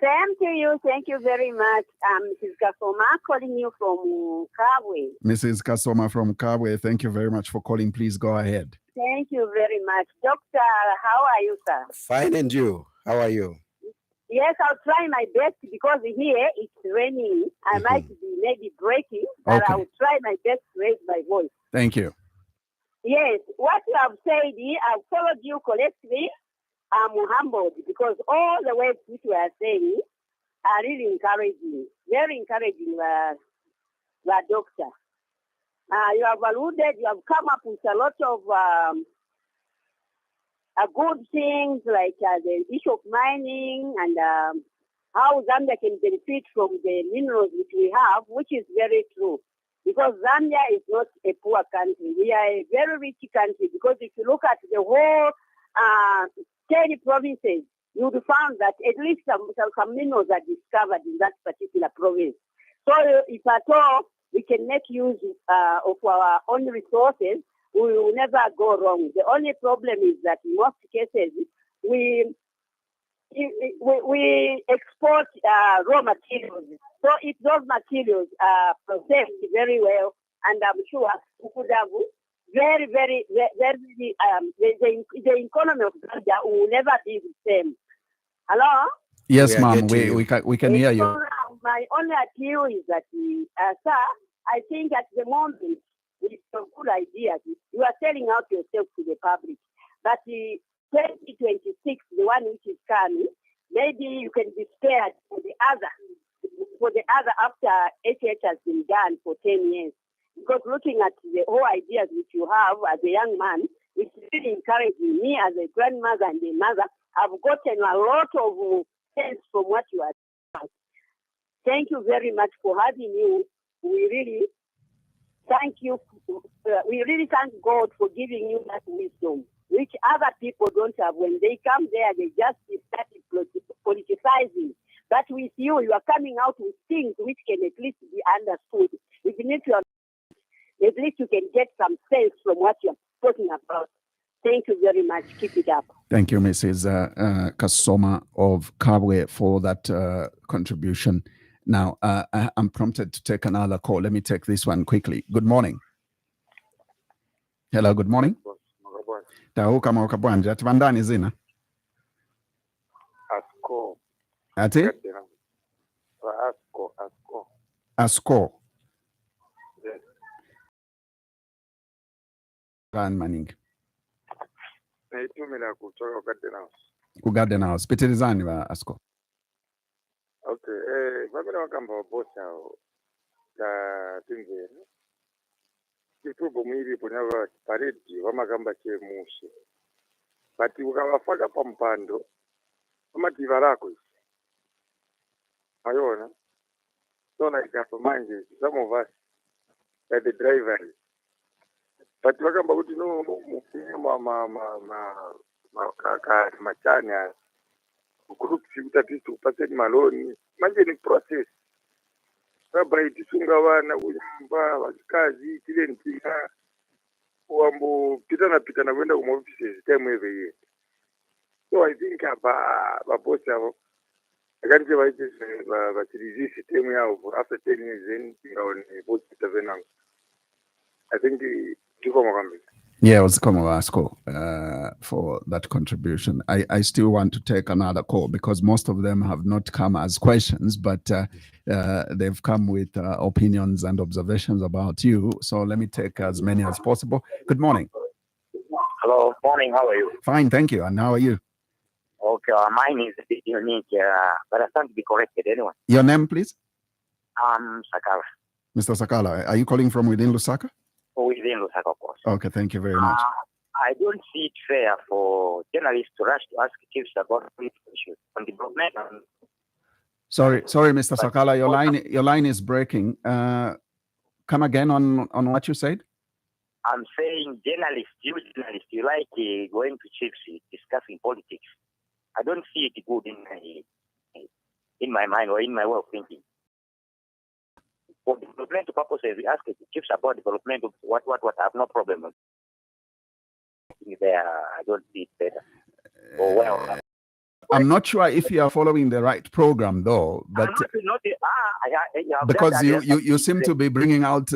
Same to you. Thank you very much. Mrs. Gasoma calling you from Kabwe. Mrs. Kasoma from Kabwe, thank you very much for calling. Please go ahead. Thank you very much. Doctor, how are you, sir? Fine, and you? How are you? Yes, I'll try my best because here it's raining. I might be maybe breaking, but Okay. I'll try my best to raise my voice. Thank you. Yes, what you have said here, I've followed you correctly. I'm humbled because all the words which you are saying are really encouraging, very encouraging, doctor. You have alluded, you have come up with a lot of good things like the issue of mining and how Zambia can benefit from the minerals which we have, which is very true. Because Zambia is not a poor country. We are a very rich country because if you look at the whole 10 provinces, you would find that at least some minerals are discovered in that particular province. So if at all we can make use of our own resources, we will never go wrong. The only problem is that in most cases, we export raw materials. So if those materials are processed very well, and I'm sure we could have the economy of Zambia will never be the same. Hello? Yes, We are ma'am. getting We can hear you. So my only appeal is that, sir, I think at the moment, it's a good idea. You are selling out yourself to the public. But 2026, the one which is coming, maybe you can be spared for the other after HH has been done for 10 years. Because looking at the whole ideas which you have as a young man, it's really encouraging me as a grandmother and a mother. I've gotten a lot of sense from what you are saying. Thank you very much for having you. We really thank you. We really thank God for giving you that wisdom, which other people don't have. When they come there, they just start politicizing. But with you, you are coming out with things which can at least be understood. If you need to, at least you can get some sense from what you're talking about. Thank you very much. Keep it up. Thank you, Mrs. Kasoma of Kabwe, for that contribution. Now, I'm prompted to take another call. Let me take this one quickly. Good morning. Hello, good morning. Tauka mwaka bwanje ati bandani zina Asko. ati asko Yes. maningi Naitumila kutoka Garden House. ku Garden House pitirizani ba asko. Okay, babila wakamba wabosi hao la tingeni. Kitubo mwili punava paredi wamakamba chemushe. Bati ukawafaka pa mpando amadiva lako isi. Ayona. So like manje some of us like the drivers. But wakamba kuti no mufinye machani ukurupi utatisu upaseni maloni manje ni process sabai tisunga wana kuyamba vachikazi tile ntika wambo pitana kwenda kuma offices time every year. So I think vabosi avo akanite vaite vachirizisi time yavo after 10 years then tingaone bosi tavenango. I think ndiko makambi. Yeah, I was coming Asko for that contribution. I still want to take another call because most of them have not come as questions, but they've come with opinions and observations about you. So let me take as many as possible. Good morning. Hello, morning. How are you? Fine, thank you. And how are you? Okay, mine is a bit unique, but I stand to be corrected anyway. Your name, please? Sakala. Mr. Sakala, are you calling from within Lusaka? Within Lusaka, of course. Okay, thank you very much. I don't see it fair for journalists to rush to ask chiefs about issues on development. Sorry, Mr. Sakala, your line is breaking. Come again on what you said? I'm saying journalists, you like going to chiefs discussing politics. I don't see it good in my mind or in my way of thinking. For development purposes, we ask the chiefs about development of what I have no problem with. there, I don't see it better. Oh, well, I'm not sure if you are following the right program, though, but because you seem to be bringing out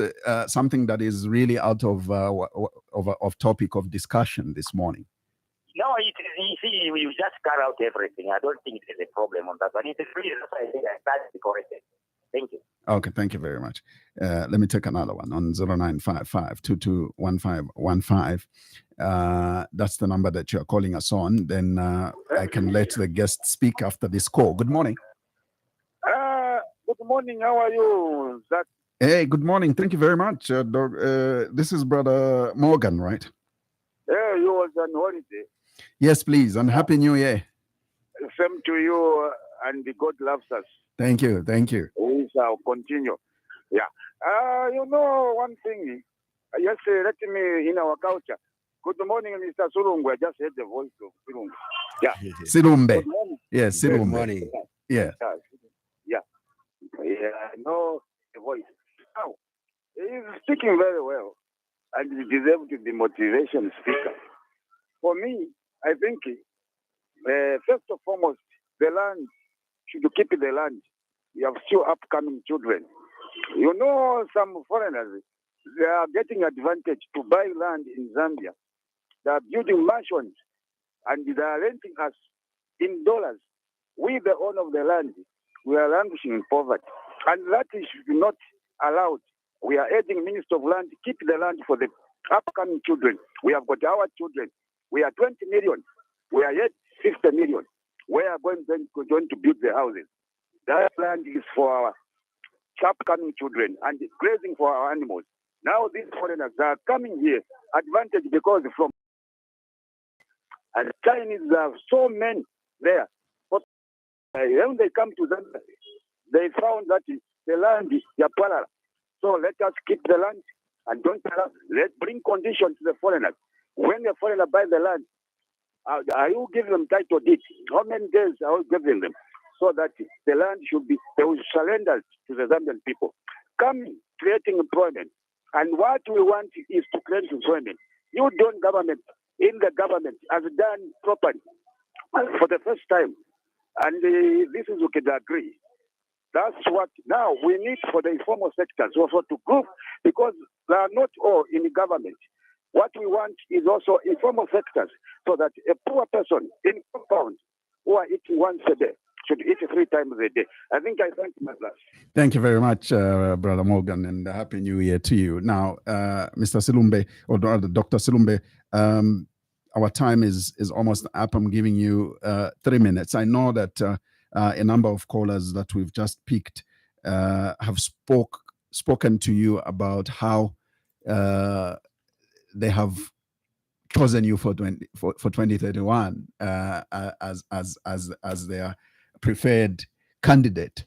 something that is really out of topic of discussion this morning. No, you see, we just cut out everything. I don't think there's a problem on that one. It's free. That's why I think I started to correct it. Thank you. Okay, thank you very much. Let me take another one on 0955-221515. That's the number that you're calling us on. Then I can let the guest speak after this call. Good morning. Good morning. How are you, Zach? Hey, good morning. Thank you very much. This is Brother Morgan, right? Yeah, you was on holiday. Yes, please. And Happy New Year. Same to you, and God loves us. Thank you. Thank you. We shall continue. Yeah. You know one thing. Just let me in our culture. Good morning, Mr. Silumbe. I just heard the voice of Silumbe. Yeah. Silumbe. Yes, Silumbe. Good morning. Yeah. Yeah. Yeah, I know the voice. Now, he's speaking very well, and he deserves to be motivation speaker. For me, I think, first and foremost, the land should keep the land. You have still upcoming children. You know, some foreigners, they are getting advantage to buy land in Zambia. They are building mansions and they are renting us in dollars. We, the owner of the land, we are languishing in poverty. And that is not allowed. We are urging Minister of Land, keep the land for the upcoming children. We have got our children. We are 20 million. We are yet 50 million. We are going to build the houses. That land is for our upcoming children and grazing for our animals. Now these foreigners are coming here, advantage because from and Chinese have so many there. But when they come to Zambia, they found that the land is Yapala. So let us keep the land and don't allow. Let's bring conditions to the foreigners. When the foreigner buys the land, I will give them title deed. How many days I will give them? So that the land should be, they will surrender to the Zambian people. Coming, creating employment. And what we want is to create employment. You don't government, in the government, has done properly for the first time. And this is we can agree. That's what now we need for the informal sectors also to group, because they are not all in the government. What we want is also informal sectors, so that a poor person in compound who are eating once a day should eat 3 times a day. I think I thank my class. Thank you very much, Brother Morgan, and Happy New Year to you. Now, Mr. Silumbe, or Dr. Silumbe, our time is almost up. I'm giving you 3 minutes. I know that a number of callers that we've just picked have spoken to you about how they have chosen you for 2031 as their preferred candidate,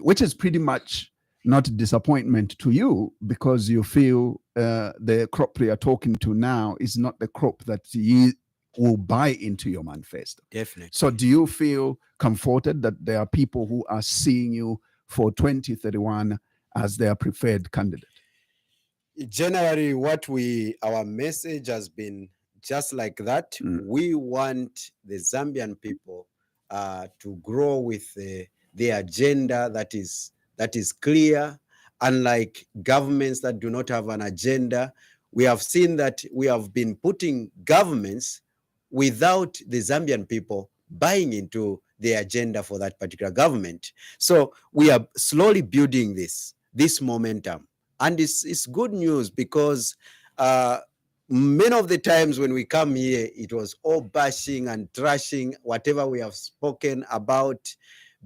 which is pretty much not a disappointment to you, because you feel the crop you are talking to now is not the crop that you will buy into your manifesto. Definitely. So do you feel comforted that there are people who are seeing you for 2031 as their preferred candidate? Generally, our message has been just like that. We want the Zambian people to grow with the agenda that is clear. Unlike governments that do not have an agenda, we have seen that we have been putting governments without the Zambian people buying into the agenda for that particular government. So we are slowly building this momentum. And it's good news, because many of the times when we come here, it was all bashing and trashing whatever we have spoken about,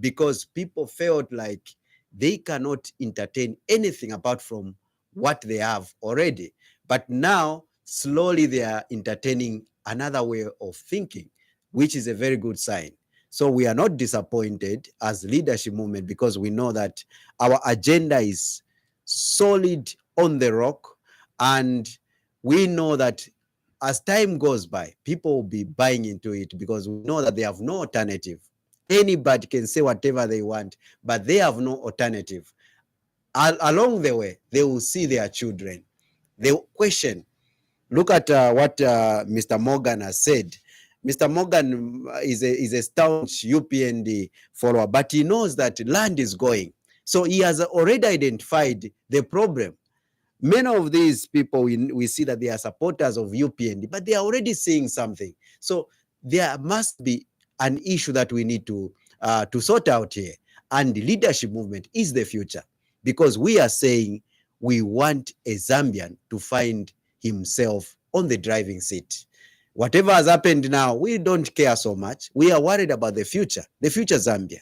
because people felt like they cannot entertain anything apart from what they have already. But now, slowly they are entertaining another way of thinking, which is a very good sign. So we are not disappointed as leadership movement, because we know that our agenda is solid on the rock, and we know that as time goes by, people will be buying into it, because we know that they have no alternative. Anybody can say whatever they want, but they have no alternative. Along the way, they will see their children. They will question, Look at what Mr. Morgan has said. Mr. Morgan is a staunch UPND follower, but he knows that land is going. So he has already identified the problem. Many of these people, we see that they are supporters of UPND, but they are already seeing something. So there must be an issue that we need to sort out here. And the leadership movement is the future, because we are saying we want a Zambian to find himself on the driving seat. Whatever has happened now, we don't care so much. We are worried about the future Zambia,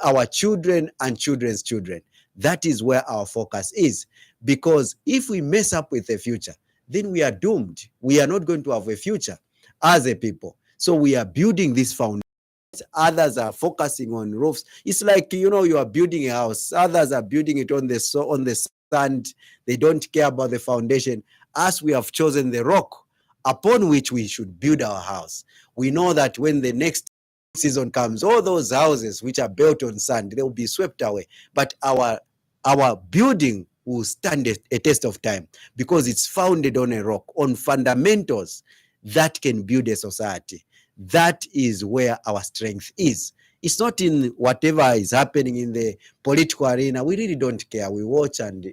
our children and children's children. That is where our focus is. Because if we mess up with the future, then we are doomed. We are not going to have a future as a people. So we are building this foundation. Others are focusing on roofs. It's like, you are building a house. Others are building it on the sand. They don't care about the foundation. As we have chosen the rock upon which we should build our house, we know that when the next season comes, all those houses which are built on sand, they will be swept away. But our building will stand a test of time, because it's founded on a rock, on fundamentals that can build a society. That is where our strength is. It's not in whatever is happening in the political arena. We really don't care. We watch and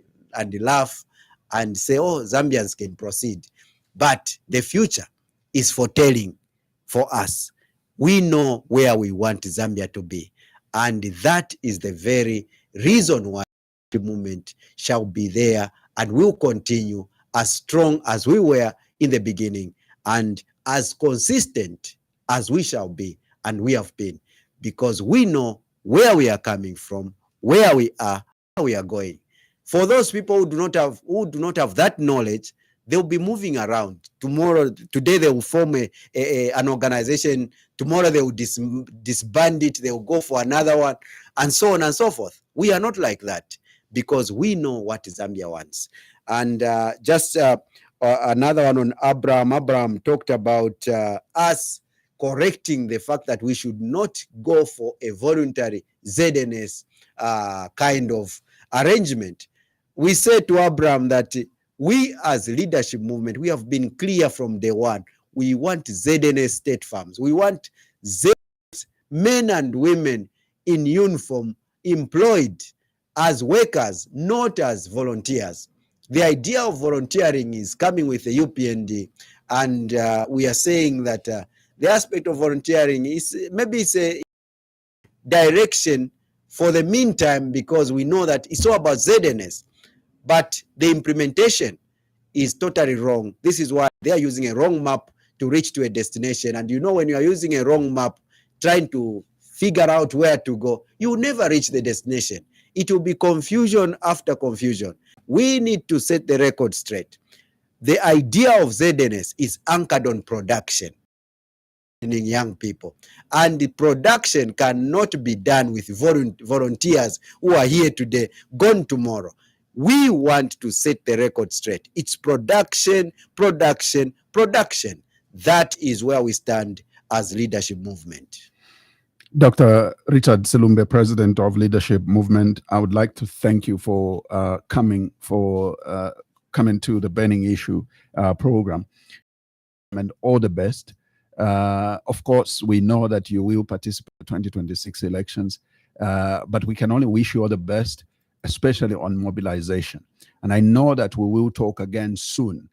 laugh and say, oh, Zambians can proceed. But the future is foretelling for us. We know where we want Zambia to be. And that is the very reason why the movement shall be there and will continue as strong as we were in the beginning, and as consistent as we shall be and we have been, because we know where we are coming from, where we are, where we are going. For those people who do not have that knowledge, they'll be moving around. Today they will form an organization. Tomorrow they will disband it. They will go for another one, and so on and so forth. We are not like that, because we know what Zambia wants. And just another one on Abraham. Abraham talked about us correcting the fact that we should not go for a voluntary ZNS kind of arrangement. We said to Abraham that we as leadership movement, we have been clear from day one. We want ZNS state farms. We want ZNS men and women in uniform employed as workers, not as volunteers. The idea of volunteering is coming with the UPND, and we are saying that the aspect of volunteering is maybe it's a direction for the meantime, because we know that it's all about ZNS, but the implementation is totally wrong. This is why they are using a wrong map to reach to a destination. And when you are using a wrong map, trying to figure out where to go, you will never reach the destination. It will be confusion after confusion. We need to set the record straight. The idea of ZNS is anchored on production in young people, and the production cannot be done with volunteers who are here today, gone tomorrow. We want to set the record straight. It's production, production, production. That is where we stand as leadership movement. Dr. Richard Silumbe, President of Leadership Movement, I would like to thank you for coming to the Burning Issue program, and all the best. Of course, we know that you will participate in the 2026 elections, but we can only wish you all the best, especially on mobilization. And I know that we will talk again soon.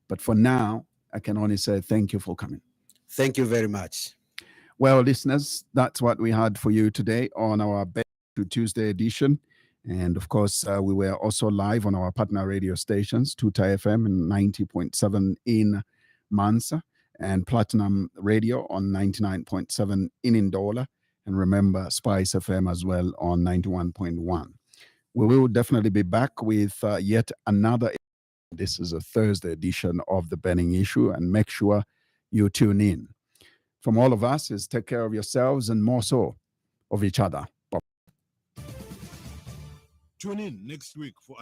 But for now, I can only say thank you for coming. Thank you very much. Well, listeners, that's what we had for you today on our Tuesday edition. And of course, we were also live on our partner radio stations, Tuta FM and 90.7 in Mansa, and Platinum Radio on 99.7 in Ndola. And remember, Spice FM as well on 91.1. We will definitely be back with yet another. This is a Thursday edition of The Burning Issue, and make sure you tune in. From all of us is take care of yourselves and more so of each other. Tune in next week for